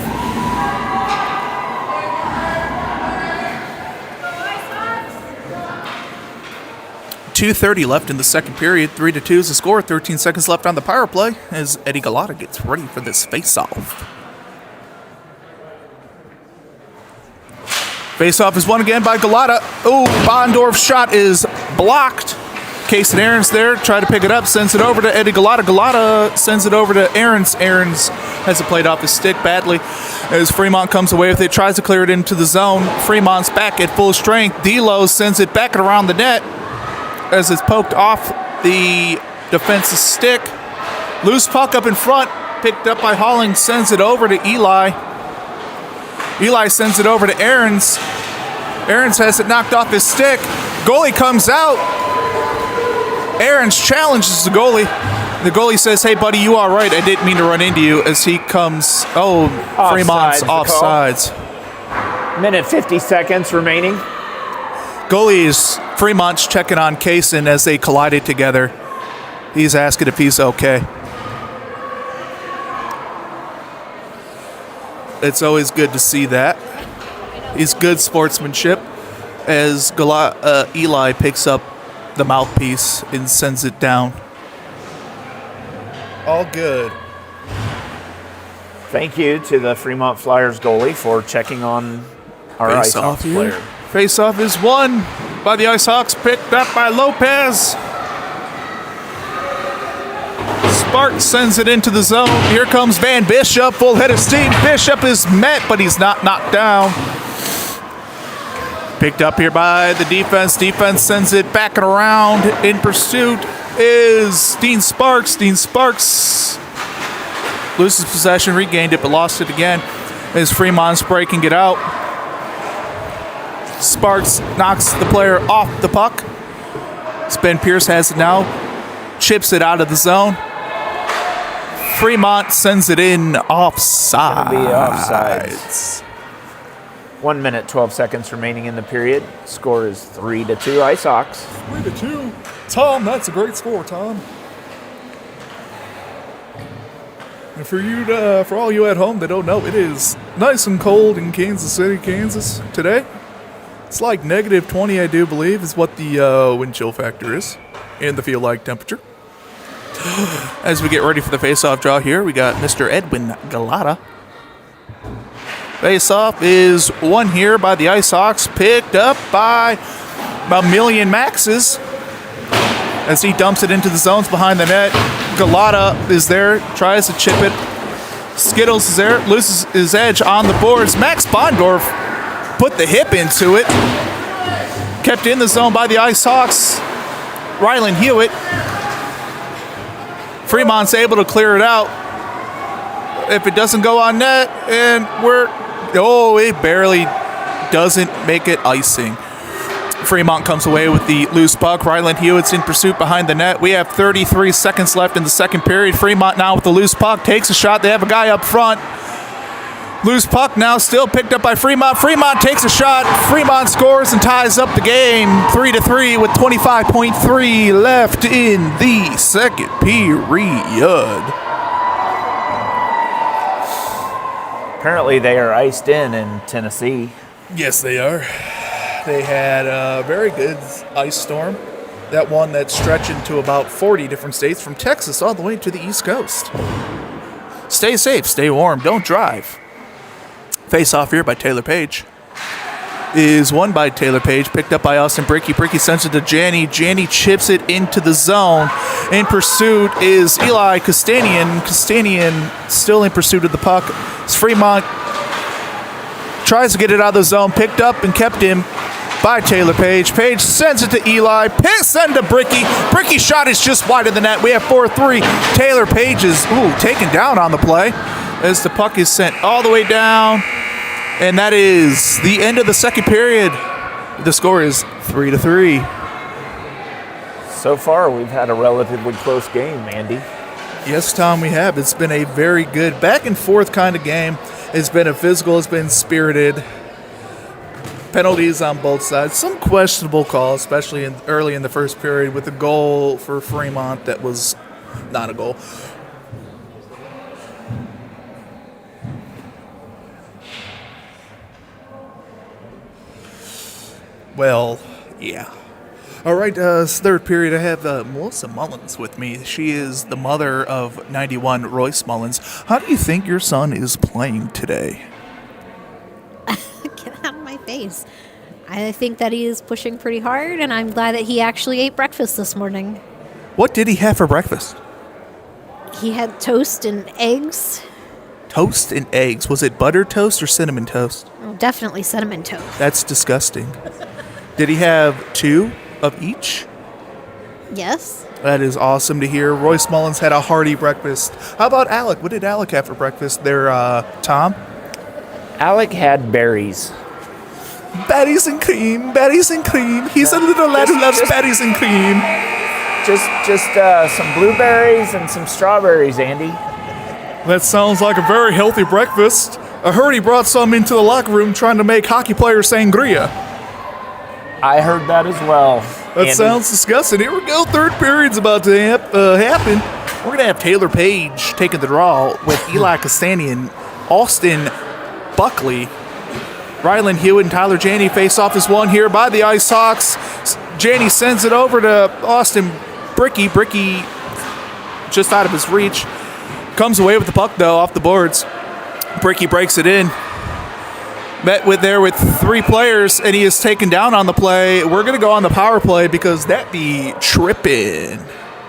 Speaker 1: .230 left in the second period. 3-2 is the score. 13 seconds left on the power play as Eddie Galata gets ready for this face-off. Face-off is won again by Galata. Oh, Bondorf's shot is blocked. Case and Aarons there, try to pick it up, sends it over to Eddie Galata. Galata sends it over to Aarons. Aarons has it played off his stick badly as Fremont comes away with it, tries to clear it into the zone. Fremont's back at full strength. D'Lo sends it back and around the net as it's poked off the defense's stick. Loose puck up in front, picked up by Holling, sends it over to Eli. Eli sends it over to Aarons. Aarons has it knocked off his stick. Goalie comes out. Aarons challenges the goalie. The goalie says, hey, buddy, you all right? I didn't mean to run into you as he comes. Oh, Fremont's offsides.
Speaker 2: Minute 50 seconds remaining.
Speaker 1: Goalie's Fremont's checking on Kaysen as they collided together. He's asking if he's okay. It's always good to see that. It's good sportsmanship as Eli picks up the mouthpiece and sends it down. All good.
Speaker 2: Thank you to the Fremont Flyers goalie for checking on our IceHawks player.
Speaker 1: Face-off is won by the IceHawks, picked up by Lopez. Sparks sends it into the zone. Here comes Van Bishop, full head of steam. Bishop is met, but he's not knocked down. Picked up here by the defense. Defense sends it back and around. In pursuit is Dean Sparks. Dean Sparks loses possession, regained it, but lost it again as Fremont's breaking it out. Sparks knocks the player off the puck. Ben Pierce has it now. Chips it out of the zone. Fremont sends it in offside.
Speaker 2: Be offsides. 1 minute, 12 seconds remaining in the period. Score is 3-2 IceHawks.
Speaker 1: 3-2. Tom, that's a great score, Tom. And for all you at home that don't know, it is nice and cold in Kansas City, Kansas today. It's like -20, I do believe, is what the wind chill factor is, and the feel-like temperature. As we get ready for the face-off draw here, we got Mr. Edwin Galata. Face-off is won here by the IceHawks, picked up by a million Maxes as he dumps it into the zones behind the net. Galata is there, tries to chip it. Skittles is there, loses his edge on the boards. Max Bondorf put the hip into it. Kept in the zone by the IceHawks. Rylan Hewitt. Fremont's able to clear it out. If it doesn't go on net, and it barely doesn't make it icing. Fremont comes away with the loose puck. Ryland Hewitt's in pursuit behind the net. We have 33 seconds left in the second period. Fremont now with the loose puck, takes a shot. They have a guy up front. Loose puck now still picked up by Fremont. Fremont takes a shot. Fremont scores and ties up the game 3-3 with 25.3 left in the second period.
Speaker 2: Apparently they are iced in Tennessee.
Speaker 1: Yes, they are. They had a very good ice storm. That one that's stretching to about 40 different states from Texas all the way to the East Coast. Stay safe, stay warm, don't drive. Face off here by Taylor Page. Is won by Taylor Page, picked up by Austin Bricky. Bricky sends it to Janney. Janney chips it into the zone. In pursuit is Eli Castanian. Castanian still in pursuit of the puck. As Fremont tries to get it out of the zone, picked up and kept him by Taylor Page. Page sends it to Eli. Send to Bricky. Bricky's shot is just wide of the net. We have 4-3. Taylor Page is taken down on the play as the puck is sent all the way down. And that is the end of the second period. The score is 3-3.
Speaker 2: So far, we've had a relatively close game, Andy.
Speaker 1: Yes, Tom, we have. It's been a very good back and forth kind of game. It's been a physical, it's been spirited. Penalties on both sides. Some questionable calls, especially early in the first period with a goal for Fremont that was not a goal. Well, yeah. All right, third period, I have Melissa Mullins with me. She is the mother of 91 Royce Mullins. How do you think your son is playing today?
Speaker 4: Get out of my face. I think that he is pushing pretty hard, and I'm glad that he actually ate breakfast this morning.
Speaker 1: What did he have for breakfast?
Speaker 4: He had toast and eggs.
Speaker 1: Toast and eggs. Was it butter toast or cinnamon toast?
Speaker 4: Oh, definitely cinnamon toast.
Speaker 1: That's disgusting. Did he have 2 of each?
Speaker 4: Yes.
Speaker 1: That is awesome to hear. Royce Mullins had a hearty breakfast. How about Alec? What did Alec have for breakfast there, Tom?
Speaker 2: Alec had berries.
Speaker 1: Berries and cream, berries and cream. He's a little lad who loves berries and cream.
Speaker 2: Just some blueberries and some strawberries, Andy.
Speaker 1: That sounds like a very healthy breakfast. I heard he brought some into the locker room trying to make hockey players sangria.
Speaker 2: I heard that as well.
Speaker 1: That
Speaker 2: Andy.
Speaker 1: sounds disgusting. Here we go. Third period's about to happen. We're going to have Taylor Page taking the draw with Eli Castanian, Austin Buckley, Ryland Hewitt, and Tyler Janney. Face off is won here by the IceHawks. Janney sends it over to Austin Bricky. Bricky just out of his reach. Comes away with the puck, though, off the boards. Bricky breaks it in. Met with 3 players, and he is taken down on the play. We're going to go on the power play because that be tripping.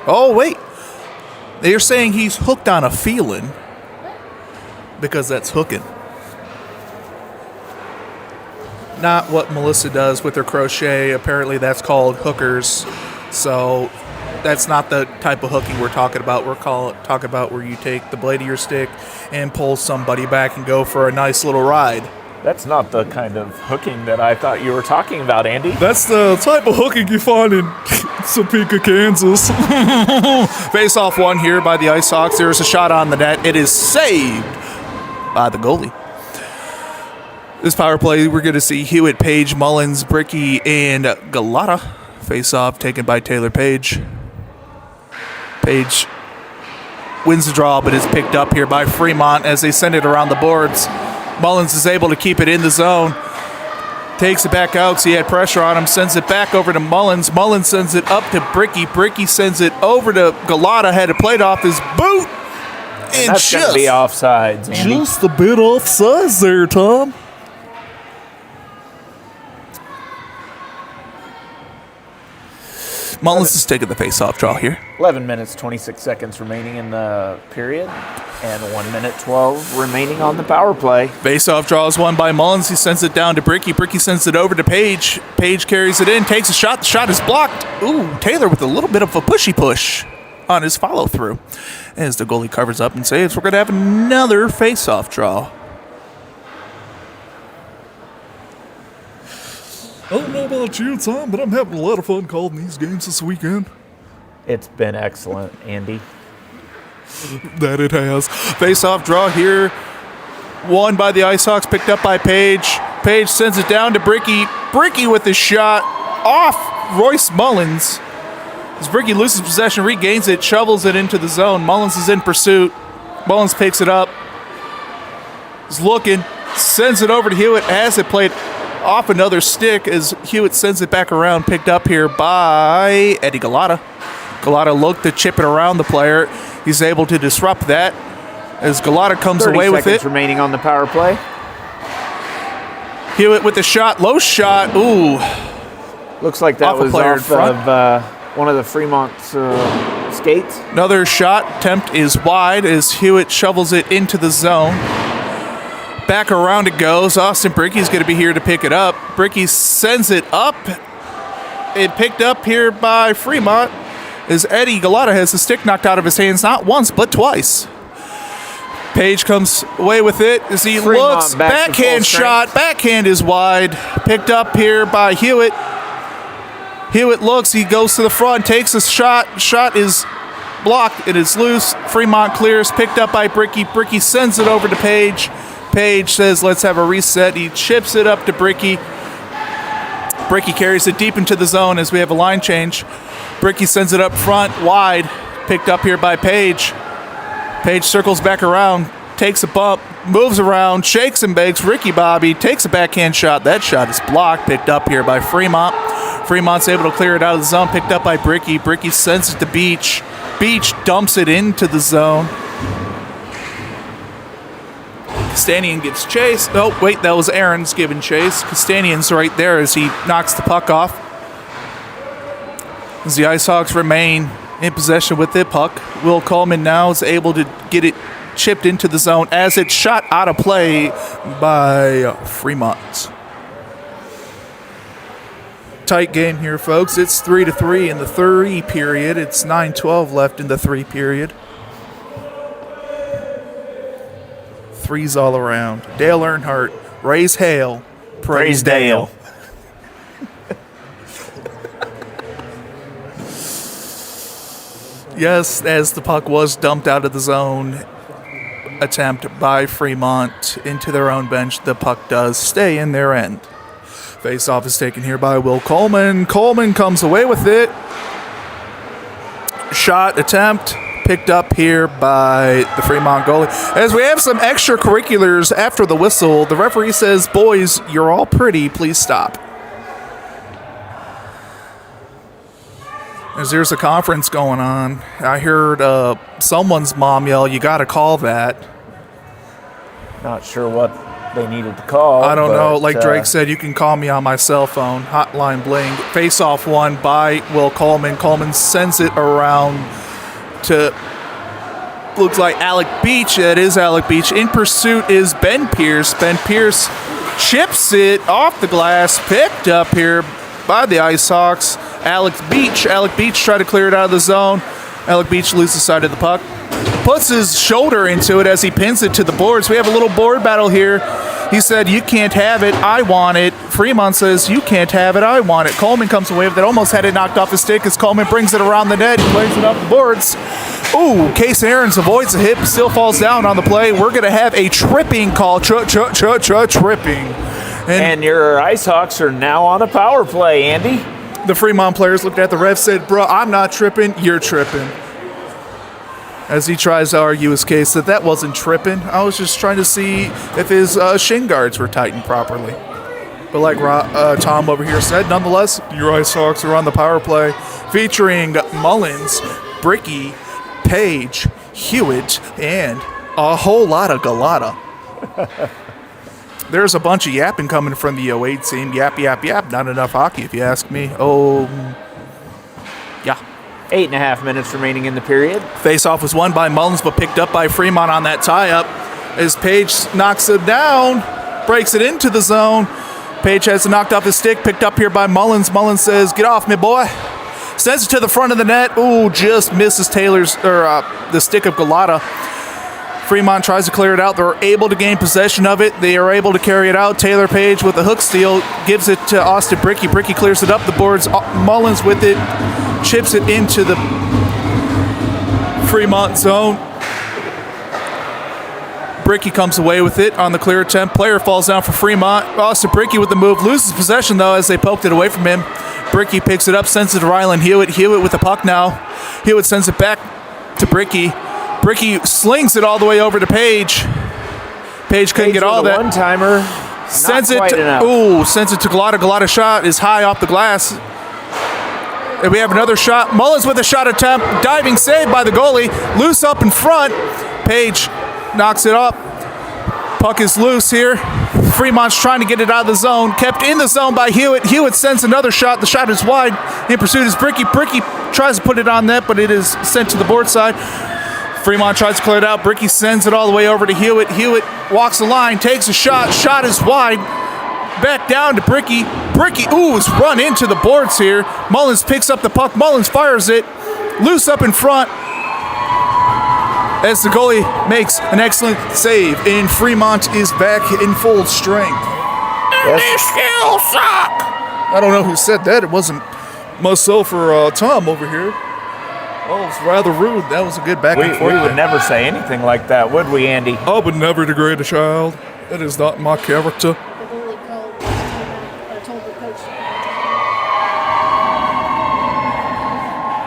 Speaker 1: Oh, wait. They're saying he's hooked on a feeling because that's hooking. Not what Melissa does with her crochet. Apparently that's called hookers. So that's not the type of hooking we're talking about. We're talking about where you take the blade of your stick and pull somebody back and go for a nice little ride.
Speaker 2: That's not the kind of hooking that I thought you were talking about, Andy.
Speaker 1: That's the type of hooking you find in Topeka, Kansas. Face off one here by the IceHawks. There's a shot on the net. It is saved by the goalie. This power play, we're going to see Hewitt, Page, Mullins, Bricky, and Galata face off, taken by Taylor Page. Page wins the draw, but is picked up here by Fremont as they send it around the boards. Mullins is able to keep it in the zone. Takes it back out because he had pressure on him. Sends it back over to Mullins. Mullins sends it up to Bricky. Bricky sends it over to Galata. Had it played off his boot. And
Speaker 2: that's going to be offsides, Andy.
Speaker 1: Just a bit offsides there, Tom. Mullins is taking the face-off draw here.
Speaker 2: 11 minutes, 26 seconds remaining in the period, and 1 minute 12 remaining on the power play.
Speaker 1: Face-off draw is won by Mullins. He sends it down to Bricky. Bricky sends it over to Page. Page carries it in, takes a shot. The shot is blocked. Ooh, Taylor with a little bit of a pushy push on his follow-through. As the goalie covers up and saves, we're going to have another face-off draw. I don't know about you, Tom, but I'm having a lot of fun calling these games this weekend.
Speaker 2: It's been excellent, Andy.
Speaker 1: That it has. Face-off draw here. Won by the IceHawks, picked up by Page. Page sends it down to Bricky. Bricky with the shot off Royce Mullins. As Bricky loses possession, regains it, shovels it into the zone. Mullins is in pursuit. Mullins picks it up. Is looking. Sends it over to Hewitt. Has it played off another stick as Hewitt sends it back around, picked up here by Eddie Galata. Galata looked to chip it around the player. He's able to disrupt that as Galata comes away with it.
Speaker 2: 30 seconds remaining on the power play.
Speaker 1: Hewitt with the shot, low shot. Ooh.
Speaker 2: Looks like that
Speaker 1: Off a
Speaker 2: was
Speaker 1: player in
Speaker 2: off
Speaker 1: front.
Speaker 2: of one of the Fremont's skates.
Speaker 1: Another shot attempt is wide as Hewitt shovels it into the zone. Back around it goes. Austin Bricky's going to be here to pick it up. Bricky sends it up. It picked up here by Fremont as Eddie Galata has the stick knocked out of his hands not once but twice. Page comes away with it as he
Speaker 2: Fremont
Speaker 1: looks.
Speaker 2: back to
Speaker 1: Backhand
Speaker 2: full
Speaker 1: shot.
Speaker 2: strength.
Speaker 1: Backhand is wide. Picked up here by Hewitt. Hewitt looks. He goes to the front. Takes a shot. Shot is blocked. It is loose. Fremont clears. Picked up by Bricky. Bricky sends it over to Page. Page says, let's have a reset. He chips it up to Bricky. Bricky carries it deep into the zone as we have a line change. Bricky sends it up front, wide. Picked up here by Page. Page circles back around, takes a bump, moves around, shakes and bakes. Ricky Bobby takes a backhand shot. That shot is blocked. Picked up here by Fremont. Fremont's able to clear it out of the zone. Picked up by Bricky. Bricky sends it to Beach. Beach dumps it into the zone. Castanian gets chased. Oh, wait, that was Aaron's giving chase. Castanian's right there as he knocks the puck off. As the IceHawks remain in possession with the puck, Will Coleman now is able to get it chipped into the zone as it's shot out of play by Fremont. Tight game here, folks. It's 3-3 in the third period. It's 9:12 left in the third period. Threes all around. Dale Earnhardt, raise hail, praise Dale. Yes, as the puck was dumped out of the zone, attempt by Fremont into their own bench, the puck does stay in their end. Face-off is taken here by Will Coleman. Coleman comes away with it. Shot attempt. Picked up here by the Fremont goalie. As we have some extracurriculars after the whistle, the referee says, boys, you're all pretty, please stop. As there's a conference going on, I heard someone's mom yell, you gotta call that.
Speaker 2: Not sure what they needed to call.
Speaker 1: I don't know. Like Drake said, you can call me on my cell phone. Hotline bling. Face-off won by Will Coleman. Coleman sends it around to, looks like Alec Beach. It is Alec Beach. In pursuit is Ben Pierce. Ben Pierce chips it off the glass. Picked up here by the IceHawks. Alec Beach tried to clear it out of the zone. Alec Beach loses sight of the puck. Puts his shoulder into it as he pins it to the boards. We have a little board battle here. He said, you can't have it, I want it. Fremont says, you can't have it, I want it. Coleman comes away with it, almost had it knocked off his stick as Coleman brings it around the net. He plays it off the boards. Ooh, Case Aarons avoids the hit, still falls down on the play. We're going to have a tripping call. Tripping.
Speaker 2: And your IceHawks are now on a power play, Andy.
Speaker 1: The Fremont players looked at the ref, said, bro, I'm not tripping, you're tripping. As he tries to argue his case that wasn't tripping. I was just trying to see if his shin guards were tightened properly. But like Tom over here said, nonetheless, your IceHawks are on the power play, featuring Mullins, Bricky, Page, Hewitt, and a whole lot of Galata. There's a bunch of yapping coming from the 08 team. Yap, yap, yap. Not enough hockey, if you ask me. Oh, yeah.
Speaker 2: 8.5 minutes remaining in the period.
Speaker 1: Face-off was won by Mullins, but picked up by Fremont on that tie-up. As Page knocks it down, breaks it into the zone. Page has it knocked off his stick, picked up here by Mullins. Mullins says, get off me, boy. Sends it to the front of the net. Ooh, just misses the stick of Galata. Fremont tries to clear it out. They're able to gain possession of it. They are able to carry it out. Taylor Page with the hook steal gives it to Austin Bricky. Bricky clears it up the boards. Mullins with it, chips it into the Fremont zone. Bricky comes away with it on the clear attempt. Player falls down for Fremont. Austin Bricky with the move. Loses possession, though, as they poked it away from him. Bricky picks it up, sends it to Rylan Hewitt. Hewitt with the puck now. Hewitt sends it back to Bricky. Bricky slings it all the way over to Page. Page couldn't get all that.
Speaker 2: One-timer.
Speaker 1: Sends it to Galata. Galata shot is high off the glass. And we have another shot. Mullins with a shot attempt. Diving save by the goalie. Loose up in front. Page knocks it up. Puck is loose here. Fremont's trying to get it out of the zone. Kept in the zone by Hewitt. Hewitt sends another shot. The shot is wide. In pursuit is Bricky. Bricky tries to put it on net, but it is sent to the board side. Fremont tries to clear it out. Bricky sends it all the way over to Hewitt. Hewitt walks the line, takes a shot. Shot is wide. Back down to Bricky. Bricky, is run into the boards here. Mullins picks up the puck. Mullins fires it. Loose up in front. As the goalie makes an excellent save, and Fremont is back in full strength. And they still suck. I don't know who said that. It wasn't myself or Tom over here. Oh, it's rather rude. That was a good back and forth.
Speaker 2: We would never say anything like that, would we, Andy?
Speaker 1: I would never degrade a child. That is not my character.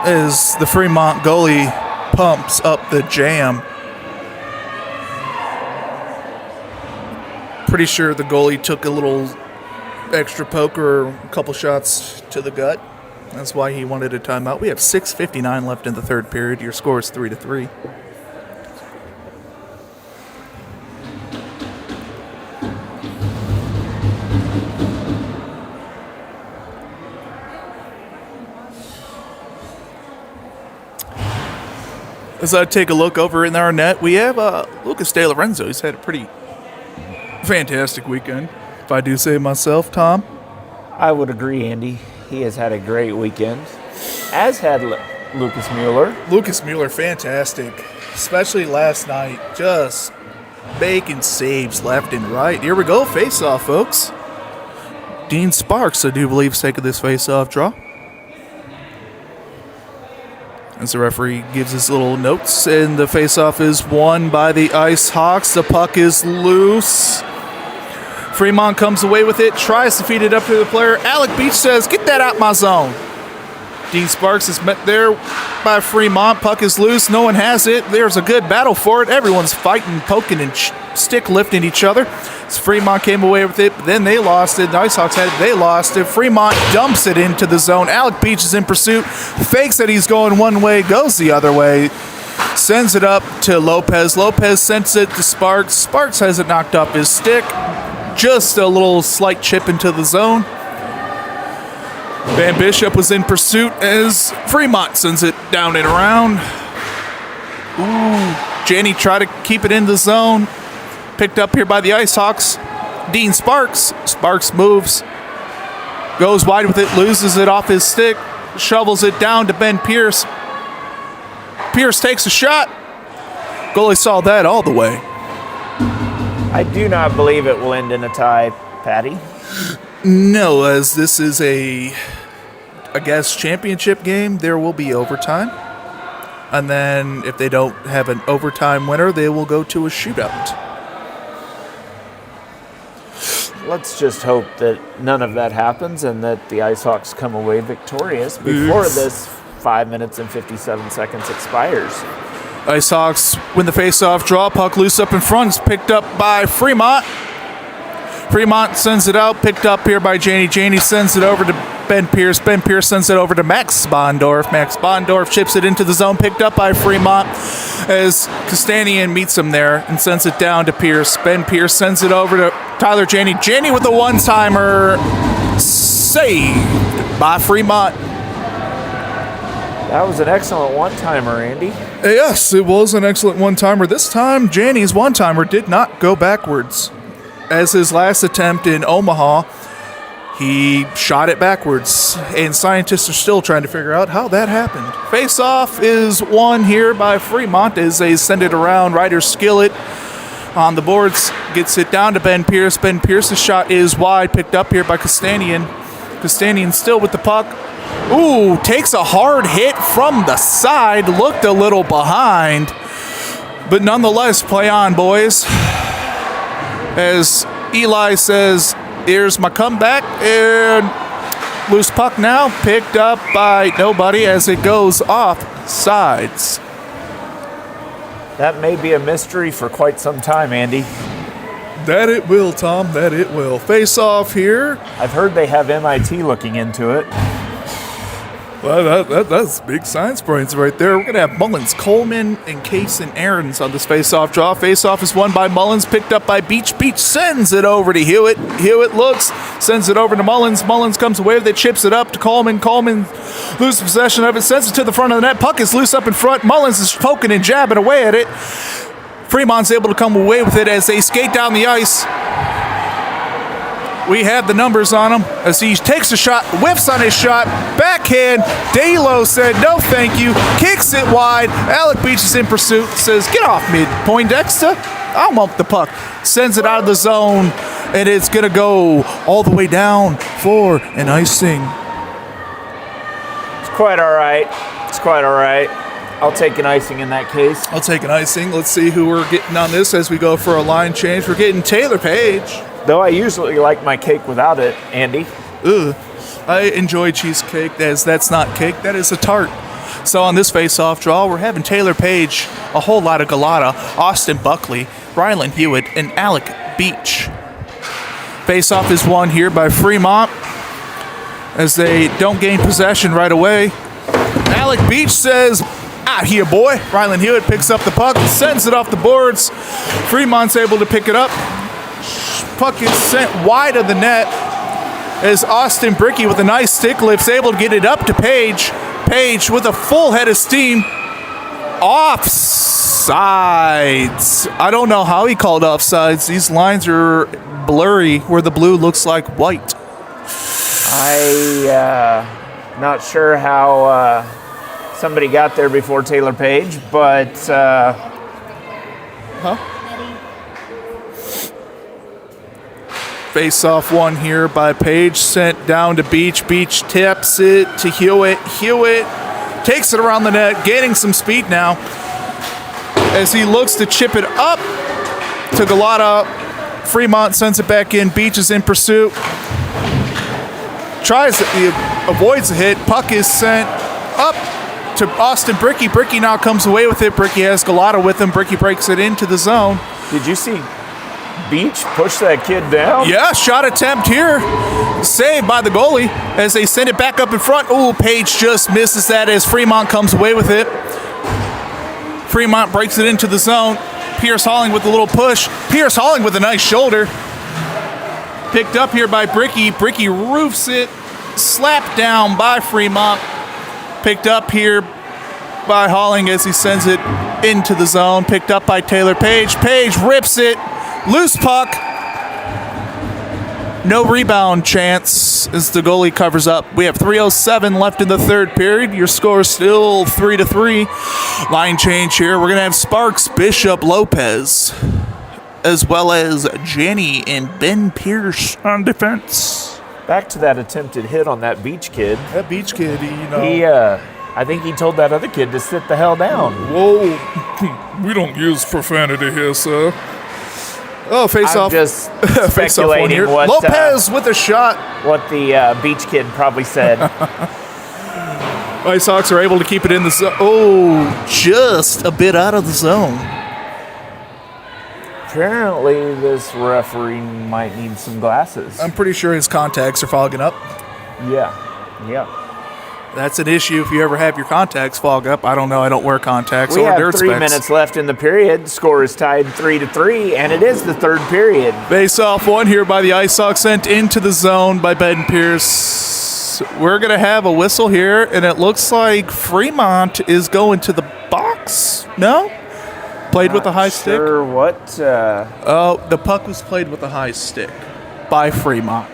Speaker 1: As the Fremont goalie pumps up the jam. Pretty sure the goalie took a little extra poke or a couple shots to the gut. That's why he wanted a timeout. We have 6:59 left in the third period. Your score is 3-3. As I take a look over in our net, we have Lucas De Lorenzo. He's had a pretty fantastic weekend, if I do say myself, Tom.
Speaker 2: I would agree, Andy. He has had a great weekend, as had Lucas Mueller.
Speaker 1: Lucas Mueller, fantastic, especially last night. Just making saves left and right. Here we go, face-off, folks. Dean Sparks, I do believe, is taking this face-off draw. As the referee gives his little notes, and the face-off is won by the IceHawks. The puck is loose. Fremont comes away with it, tries to feed it up to the player. Alec Beach says, get that out my zone. Dean Sparks is met there by Fremont. Puck is loose. No one has it. There's a good battle for it. Everyone's fighting, poking, and stick lifting each other. As Fremont came away with it, but then they lost it. The IceHawks had it. They lost it. Fremont dumps it into the zone. Alec Beach is in pursuit. Fakes that he's going one way, goes the other way. Sends it up to Lopez. Lopez sends it to Sparks. Sparks has it knocked off his stick. Just a little slight chip into the zone. Van Bishop was in pursuit as Fremont sends it down and around. Janney tried to keep it in the zone. Picked up here by the IceHawks. Dean Sparks. Sparks moves. Goes wide with it, loses it off his stick. Shovels it down to Ben Pierce. Pierce takes a shot. Goalie saw that all the way.
Speaker 2: I do not believe it will end in a tie, Patty.
Speaker 1: No, as this is a guess championship game, there will be overtime. And then if they don't have an overtime winner, they will go to a shootout.
Speaker 2: Let's just hope that none of that happens and that the IceHawks come away victorious before this 5 minutes and 57 seconds expires.
Speaker 1: IceHawks win the face-off draw. Puck loose up in front. It's picked up by Fremont. Fremont sends it out. Picked up here by Janie. Janie sends it over to Ben Pierce. Ben Pierce sends it over to Max Bondorf. Max Bondorf chips it into the zone. Picked up by Fremont as Castanian meets him there and sends it down to Pierce. Ben Pierce sends it over to Tyler Janie. Janie with a one-timer. Saved by Fremont.
Speaker 2: That was an excellent one-timer, Andy.
Speaker 1: Yes, it was an excellent one-timer. This time, Janie's one-timer did not go backwards. As his last attempt in Omaha, he shot it backwards, and scientists are still trying to figure out how that happened. Face-off is won here by Fremont as they send it around. Ryder Skillett on the boards gets it down to Ben Pierce. Ben Pierce's shot is wide, picked up here by Castanian. Castanian still with the puck. Ooh, takes a hard hit from the side. Looked a little behind. But nonetheless, play on, boys. As Eli says, here's my comeback. And loose puck now. Picked up by nobody as it goes off sides.
Speaker 2: That may be a mystery for quite some time, Andy.
Speaker 1: That it will, Tom. That it will. Face off here.
Speaker 2: I've heard they have MIT looking into it.
Speaker 1: Well, that's big science brains right there. We're going to have Mullins, Coleman, and Case and Aarons on this face-off draw. Face-off is won by Mullins, picked up by Beach. Beach sends it over to Hewitt. Hewitt looks, sends it over to Mullins. Mullins comes away with it, chips it up to Coleman. Coleman loses possession of it, sends it to the front of the net. Puck is loose up in front. Mullins is poking and jabbing away at it. Fremont's able to come away with it as they skate down the ice. We have the numbers on him as he takes a shot, whiffs on his shot, backhand. Dalo said, no thank you, kicks it wide. Alec Beach is in pursuit, says, get off me, Poindexter. I'll ump the puck. Sends it out of the zone, and it's going to go all the way down for an icing.
Speaker 2: It's quite all right. It's quite all right. I'll take an icing in that case.
Speaker 1: I'll take an icing. Let's see who we're getting on this as we go for a line change. We're getting Taylor Page.
Speaker 2: Though I usually like my cake without it, Andy.
Speaker 1: Ugh. I enjoy cheesecake, as that's not cake, that is a tart. So on this face-off draw, we're having Taylor Page, a whole lot of Galata, Austin Buckley, Rylan Hewitt, and Alec Beach. Face-off is won here by Fremont as they don't gain possession right away. Alec Beach says, out here, boy. Rylan Hewitt picks up the puck, sends it off the boards. Fremont's able to pick it up. Puck is sent wide of the net as Austin Bricky with a nice stick lift's able to get it up to Page. Page with a full head of steam. Offsides. I don't know how he called offsides. These lines are blurry where the blue looks like white.
Speaker 2: Not sure how somebody got there before Taylor Page, but...
Speaker 1: Face-off one here by Page, sent down to Beach. Beach tips it to Hewitt. Hewitt takes it around the net, gaining some speed now as he looks to chip it up to Galata. Fremont sends it back in. Beach is in pursuit. Avoids the hit. Puck is sent up to Austin Bricky. Bricky now comes away with it. Bricky has Galata with him. Bricky breaks it into the zone.
Speaker 2: Did you see Beach push that kid down?
Speaker 1: Yeah, shot attempt here. Saved by the goalie as they send it back up in front. Ooh, Page just misses that as Fremont comes away with it. Fremont breaks it into the zone. Pierce Halling with a little push. Pierce Halling with a nice shoulder. Picked up here by Bricky. Bricky roofs it. Slapped down by Fremont. Picked up here by Halling as he sends it into the zone. Picked up by Taylor Page. Page rips it. Loose puck. No rebound chance as the goalie covers up. We have 3:07 left in the third period. Your score is still 3-3. Line change here. We're going to have Sparks, Bishop, Lopez, as well as Jenny and Ben Pierce on defense.
Speaker 2: Back to that attempted hit on that Beach kid.
Speaker 1: That Beach kid,
Speaker 2: I think he told that other kid to sit the hell down.
Speaker 1: Whoa. We don't use profanity here, sir. Oh, face
Speaker 2: I'm
Speaker 1: off.
Speaker 2: just
Speaker 1: Face off one
Speaker 2: speculating
Speaker 1: here.
Speaker 2: what
Speaker 1: Lopez with a shot.
Speaker 2: what the beach kid probably said.
Speaker 1: IceHawks are able to keep it in the zone. Oh, just a bit out of the zone.
Speaker 2: Apparently, this referee might need some glasses.
Speaker 1: I'm pretty sure his contacts are fogging up.
Speaker 2: Yeah.
Speaker 1: That's an issue if you ever have your contacts fog up. I don't know. I don't wear contacts
Speaker 2: We
Speaker 1: or
Speaker 2: have
Speaker 1: dirt
Speaker 2: 3
Speaker 1: specs.
Speaker 2: minutes left in the period. Score is tied 3-3, and it is the third period.
Speaker 1: Face off one here by the IceHawks, sent into the zone by Ben Pierce. We're going to have a whistle here, and it looks like Fremont is going to the box. No? Played with a high stick?
Speaker 2: Sure what?
Speaker 1: Oh, the puck was played with a high stick by Fremont.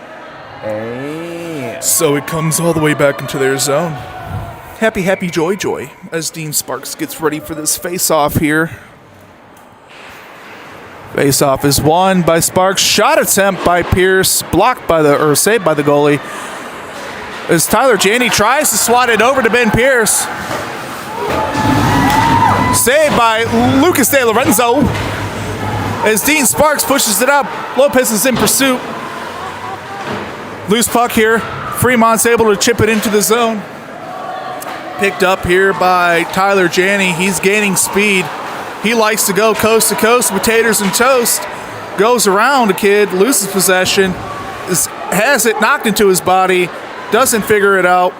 Speaker 1: So it comes all the way back into their zone. Happy, happy, joy, joy, as Dean Sparks gets ready for this face-off here. Face-off is won by Sparks. Shot attempt by Pierce, blocked by saved by the goalie. As Tyler Janney tries to swat it over to Ben Pierce. Saved by Lucas De Lorenzo. As Dean Sparks pushes it up, Lopez is in pursuit. Loose puck here. Fremont's able to chip it into the zone. Picked up here by Tyler Janney. He's gaining speed. He likes to go coast to coast with taters and toast. Goes around a kid, loses possession, has it knocked into his body, doesn't figure it out.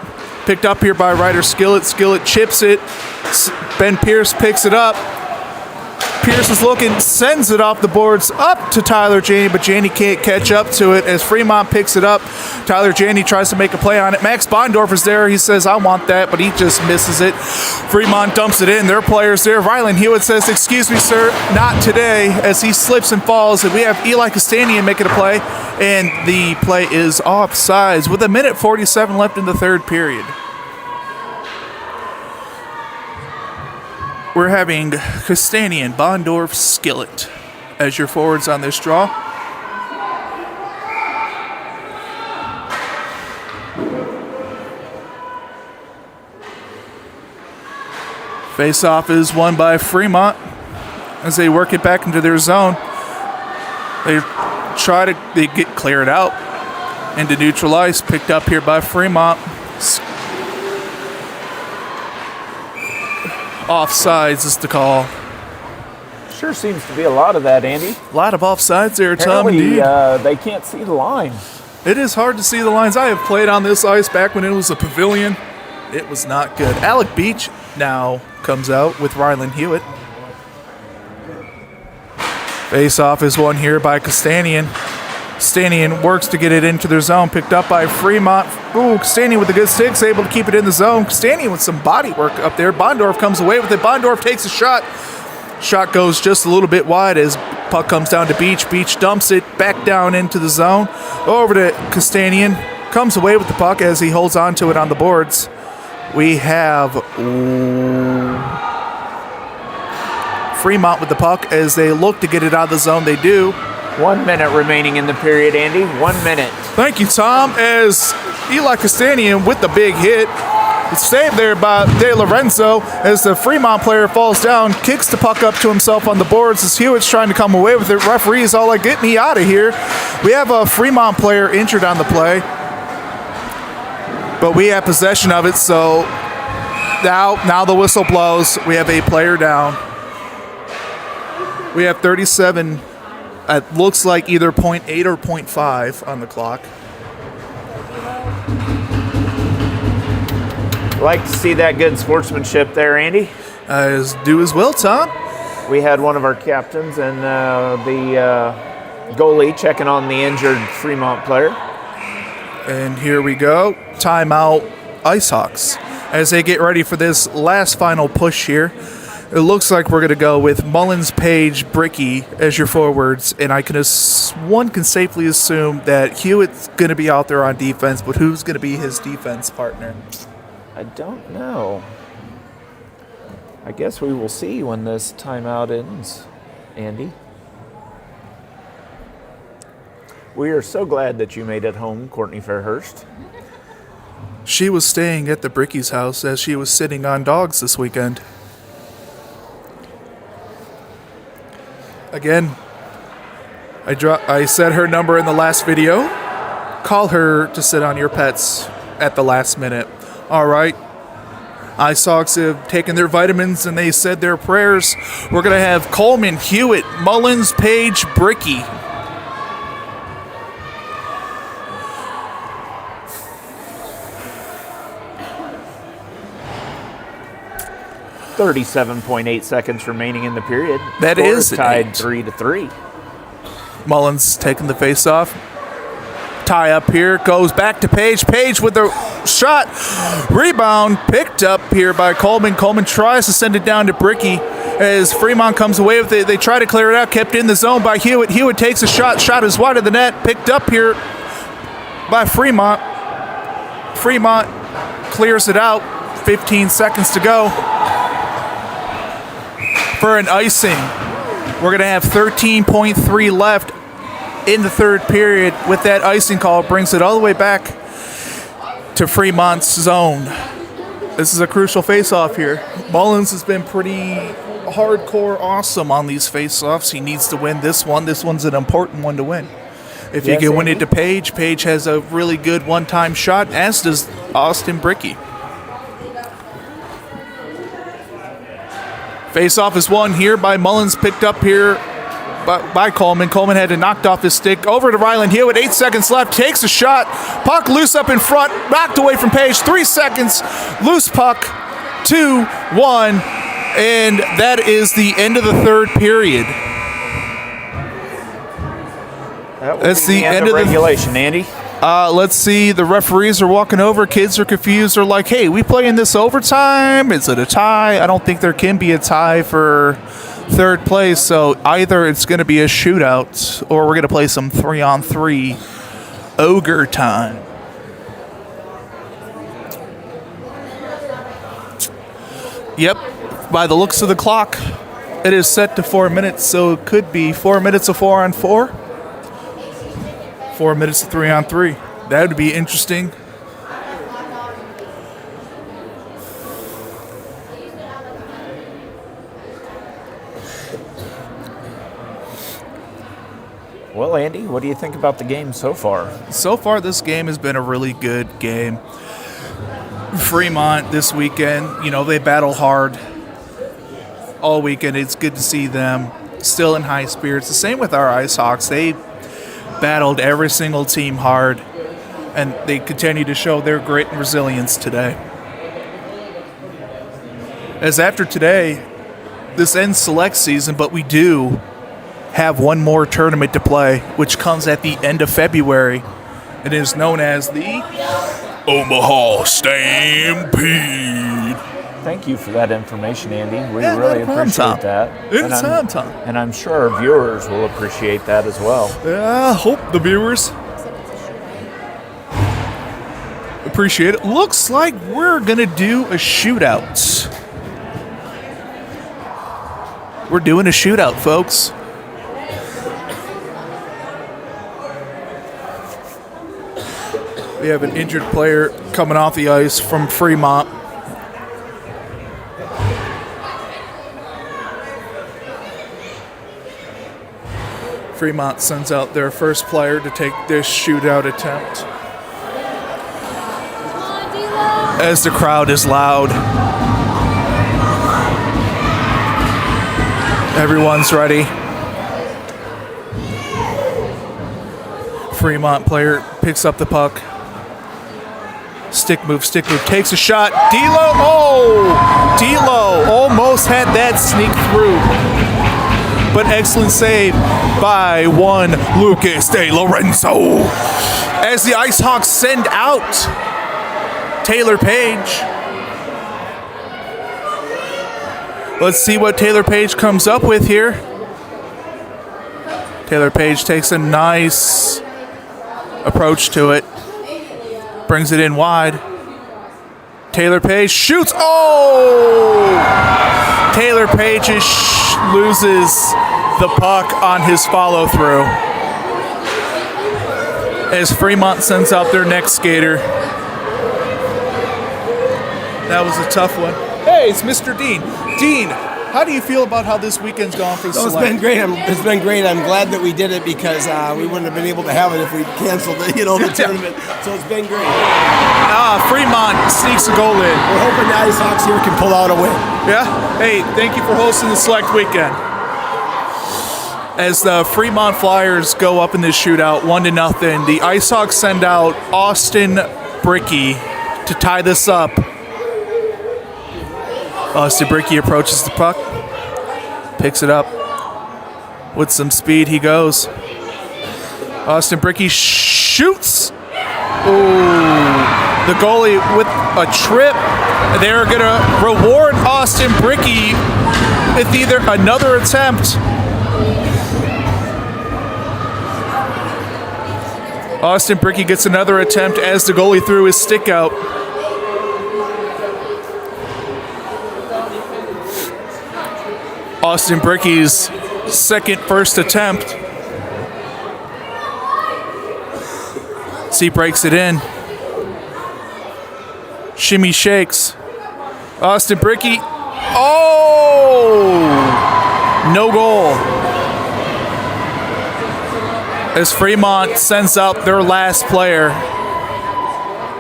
Speaker 1: Picked up here by Ryder Skillett. Skillett chips it. Ben Pierce picks it up. Pierce is looking, sends it off the boards up to Tyler Janney, but Janney can't catch up to it as Fremont picks it up. Tyler Janney tries to make a play on it. Max Bondorf is there. He says, I want that, but he just misses it. Fremont dumps it in. Their players there. Rylan Hewitt says, excuse me, sir, not today, as he slips and falls. And we have Eli Castanian making a play, and the play is offsides with 1:47 left in the third period. We're having Castanian, Bondorf, Skillett as your forwards on this draw. Face-off is won by Fremont as they work it back into their zone. They get cleared out into neutral ice, picked up here by Fremont. Offsides is the call.
Speaker 2: Sure seems to be a lot of that, Andy.
Speaker 1: A lot of offsides there, Tom,
Speaker 2: Apparently,
Speaker 1: indeed.
Speaker 2: they can't see the line.
Speaker 1: It is hard to see the lines. I have played on this ice back when it was a pavilion. It was not good. Alec Beach now comes out with Rylan Hewitt. Face-off is won here by Castanian. Castanian works to get it into their zone, picked up by Fremont. Ooh, Castanian with the good sticks, able to keep it in the zone. Castanian with some body work up there. Bondorf comes away with it. Bondorf takes a shot. Shot goes just a little bit wide as puck comes down to Beach. Beach dumps it back down into the zone. Over to Castanian. Comes away with the puck as he holds on to it on the boards. We have Fremont with the puck as they look to get it out of the zone. They do.
Speaker 2: 1 minute remaining in the period, Andy. 1 minute.
Speaker 1: Thank you, Tom, as Eli Castanian with the big hit. It's saved there by De Lorenzo as the Fremont player falls down, kicks the puck up to himself on the boards as Hewitt's trying to come away with it. Referee is all like, get me out of here. We have a Fremont player injured on the play, but we have possession of it, so now the whistle blows. We have a player down. We have 37. It looks like either 0.8 or 0.5 on the clock.
Speaker 2: Like to see that good sportsmanship there, Andy.
Speaker 1: Do as well, Tom.
Speaker 2: We had one of our captains and the goalie checking on the injured Fremont player.
Speaker 1: And here we go. Timeout, IceHawks. As they get ready for this last final push here. It looks like we're going to go with Mullins, Page, Bricky as your forwards, and one can safely assume that Hewitt's going to be out there on defense, but who's going to be his defense partner?
Speaker 2: I don't know. I guess we will see when this timeout ends, Andy. We are so glad that you made it home, Courtney Fairhurst.
Speaker 1: She was staying at the Bricky's house as she was sitting on dogs this weekend. Again, I said her number in the last video. Call her to sit on your pets at the last minute. All right. IceHawks have taken their vitamins and they said their prayers. We're going to have Coleman, Hewitt, Mullins, Page, Bricky.
Speaker 2: .8 seconds remaining in the period.
Speaker 1: That
Speaker 2: Score
Speaker 1: is
Speaker 2: tied
Speaker 1: eight.
Speaker 2: 3-3.
Speaker 1: Mullins taking the face off. Tie up here, goes back to Page. Page with the shot. Rebound picked up here by Coleman. Coleman tries to send it down to Bricky as Fremont comes away with it. They try to clear it out, kept in the zone by Hewitt. Hewitt takes a shot. Shot is wide of the net. Picked up here by Fremont. Fremont clears it out. 15 seconds to go for an icing. We're going to have 13.3 left in the third period. With that icing call, brings it all the way back to Fremont's zone. This is a crucial face-off here. Mullins has been pretty hardcore awesome on these face-offs. He needs to win this one. This one's an important one to win. If you can win it to Page, Page has a really good one-time shot, as does Austin Bricky. Face-off is won here by Mullins, picked up here by Coleman. Coleman had it knocked off his stick. Over to Ryland Hewitt, 8 seconds left, takes a shot. Puck loose up in front, knocked away from Page. 3 seconds, loose puck, 2-1, and that is the end of the third period.
Speaker 2: That's the end of regulation, Andy.
Speaker 1: Let's see. The referees are walking over. Kids are confused. They're like, hey, we playing this overtime? Is it a tie? I don't think there can be a tie for third place. So either it's going to be a shootout or we're going to play some 3-on-3 ogre time. Yep. By the looks of the clock, it is set to 4 minutes. So it could be 4 minutes of 4-on-4. 4 minutes of 3-on-3. That would be interesting.
Speaker 2: Well, Andy, what do you think about the game so far?
Speaker 1: So far, this game has been a really good game. Fremont this weekend, they battle hard all weekend. It's good to see them still in high spirits. The same with our IceHawks. They battled every single team hard, and they continue to show their grit and resilience today. As after today, this ends select season, but we do have one more tournament to play, which comes at the end of February. It is known as the Omaha Stampede.
Speaker 2: Thank you for that information, Andy. We really appreciate that.
Speaker 1: Anytime, Tom.
Speaker 2: And I'm sure our viewers will appreciate that as well.
Speaker 1: I hope the viewers appreciate it. Looks like we're going to do a shootout. We're doing a shootout, folks. We have an injured player coming off the ice from Fremont. Fremont sends out their first player to take this shootout attempt. As the crowd is loud. Everyone's ready. Fremont player picks up the puck. Stick move, takes a shot. D'Lo, D'Lo almost had that sneak through. But excellent save by one Lucas De Lorenzo. As the IceHawks send out Taylor Page. Let's see what Taylor Page comes up with here. Taylor Page takes a nice approach to it. Brings it in wide. Taylor Page shoots. Taylor Page loses the puck on his follow-through. As Fremont sends out their next skater. That was a tough one. Hey, it's Mr. Dean. Dean, how do you feel about how this weekend's gone for the
Speaker 5: So it's
Speaker 1: select?
Speaker 5: been great. It's been great. I'm glad that we did it because we wouldn't have been able to have it if we canceled the tournament. So it's been great.
Speaker 1: Fremont sneaks a goal in.
Speaker 5: We're hoping the IceHawks here can pull out a win.
Speaker 1: Yeah? Hey, thank you for hosting the select weekend. As the Fremont Flyers go up in this shootout, 1-0, the IceHawks send out Austin Bricky to tie this up. Austin Bricky approaches the puck, picks it up. With some speed, he goes. Austin Bricky shoots. Ooh. The goalie with a trip. They're going to reward Austin Bricky with either another attempt. Austin Bricky gets another attempt as the goalie threw his stick out. Austin Bricky's first attempt. He breaks it in. Shimmy shakes. Austin Bricky. Oh! No goal. As Fremont sends out their last player.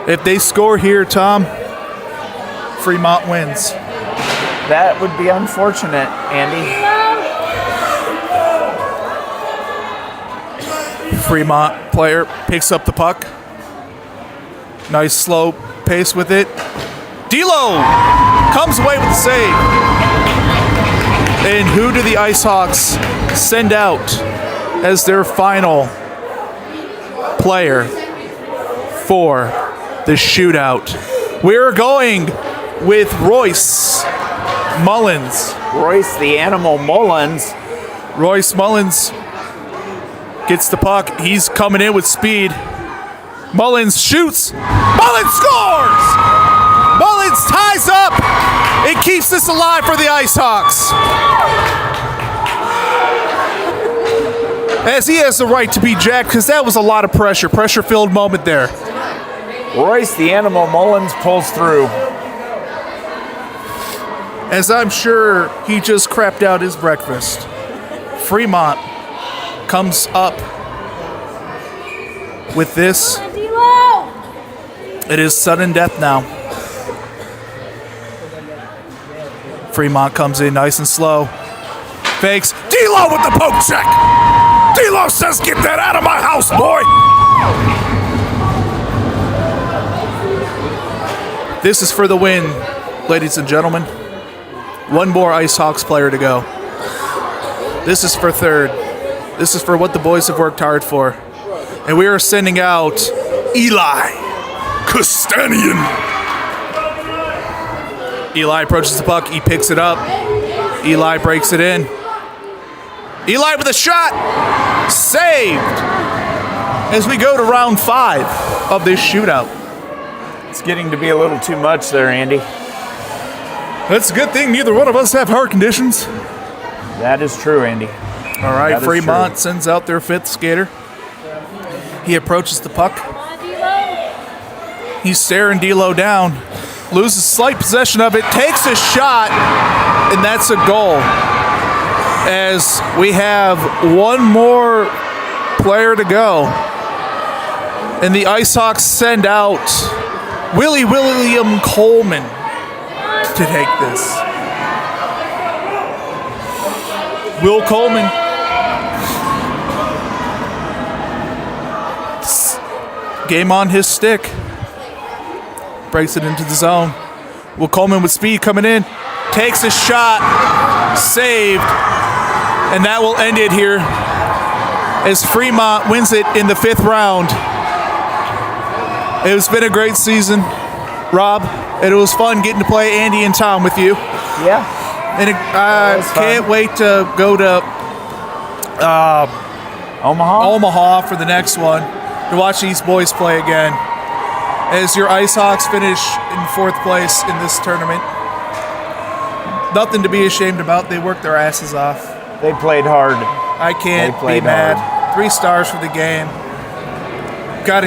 Speaker 1: If they score here, Tom, Fremont wins.
Speaker 2: That would be unfortunate, Andy.
Speaker 1: Fremont player picks up the puck. Nice slow pace with it. D'Lo comes away with the save. And who do the IceHawks send out as their final player for the shootout? We're going with Royce Mullins.
Speaker 2: Royce the Animal Mullins.
Speaker 1: Royce Mullins gets the puck. He's coming in with speed. Mullins shoots. Mullins scores! Mullins ties up. It keeps this alive for the IceHawks. As he has the right to be jacked because that was a lot of pressure. Pressure-filled moment there.
Speaker 2: Royce the Animal Mullins pulls through.
Speaker 1: As I'm sure he just crapped out his breakfast. Fremont comes up with this. It is sudden death now. Fremont comes in nice and slow. Fakes. D'Lo with the poke check. D'Lo says, "Get that out of my house, boy." This is for the win, ladies and gentlemen. One more IceHawks player to go. This is for third. This is for what the boys have worked hard for. And we are sending out Eli Kostanian. Eli approaches the puck. He picks it up. Eli breaks it in. Eli with a shot. Saved. As we go to round 5 of this shootout.
Speaker 2: It's getting to be a little too much there, Andy.
Speaker 1: That's a good thing neither one of us have heart conditions.
Speaker 2: That is true, Andy.
Speaker 1: All right,
Speaker 2: That is
Speaker 1: Fremont
Speaker 2: true.
Speaker 1: sends out their 5th skater. He approaches the puck. He's staring D'Lo down. Loses slight possession of it. Takes a shot, and that's a goal. As we have one more player to go. And the IceHawks send out William Coleman to take this. Will Coleman. Game on his stick. Breaks it into the zone. Will Coleman with speed coming in. Takes a shot. Saved. And that will end it here as Fremont wins it in the 5th round. It's been a great season, Rob, and it was fun getting to play Andy and Tom with you.
Speaker 2: Yeah.
Speaker 1: And I can't wait to go to Omaha for the next one to watch these boys play again. As your IceHawks finish in 4th place in this tournament. Nothing to be ashamed about. They worked their asses off.
Speaker 2: They played hard.
Speaker 1: I can't be mad.
Speaker 2: Hard.
Speaker 1: 3 stars for the game.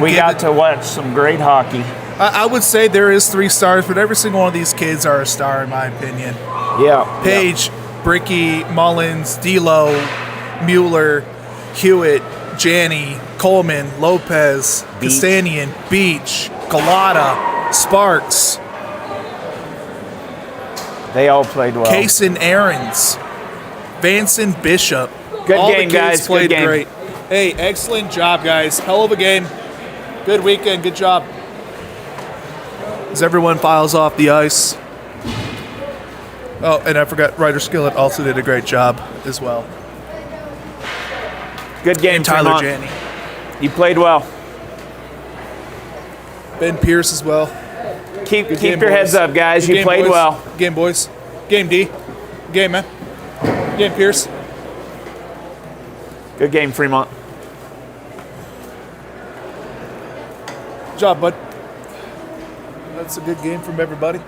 Speaker 2: We got to watch some great hockey.
Speaker 1: I would say there is 3 stars, but every single one of these kids are a star in my opinion.
Speaker 2: Yeah.
Speaker 1: Page, Bricky, Mullins, D'Lo, Mueller, Hewitt, Janney, Coleman, Lopez,
Speaker 2: Beach.
Speaker 1: Castanian, Beach, Galata, Sparks,
Speaker 2: They all played well.
Speaker 1: Kaysen Aarons, Vanson Bishop.
Speaker 2: Good
Speaker 1: All
Speaker 2: game,
Speaker 1: the kids
Speaker 2: guys.
Speaker 1: played
Speaker 2: Good game.
Speaker 1: great. Hey, excellent job, guys. Hell of a game. Good weekend. Good job. As everyone files off the ice. Oh, and I forgot Ryder Skillett also did a great job as well.
Speaker 2: Good game,
Speaker 1: And Tyler
Speaker 2: Fremont.
Speaker 1: Janney.
Speaker 2: You played well.
Speaker 1: Ben Pierce as well.
Speaker 2: Keep
Speaker 1: Good game,
Speaker 2: your
Speaker 1: boys.
Speaker 2: heads up, guys.
Speaker 1: Good
Speaker 2: You
Speaker 1: game,
Speaker 2: played
Speaker 1: boys.
Speaker 2: well.
Speaker 1: Game, boys. Game, D. Game, man. Game, Pierce.
Speaker 2: Good game, Fremont.
Speaker 1: Good job, bud. That's a good game from everybody.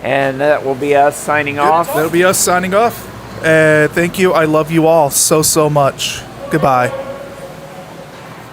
Speaker 2: And that will be us signing off.
Speaker 1: That'll be us signing off. Thank you. I love you all so much. Goodbye.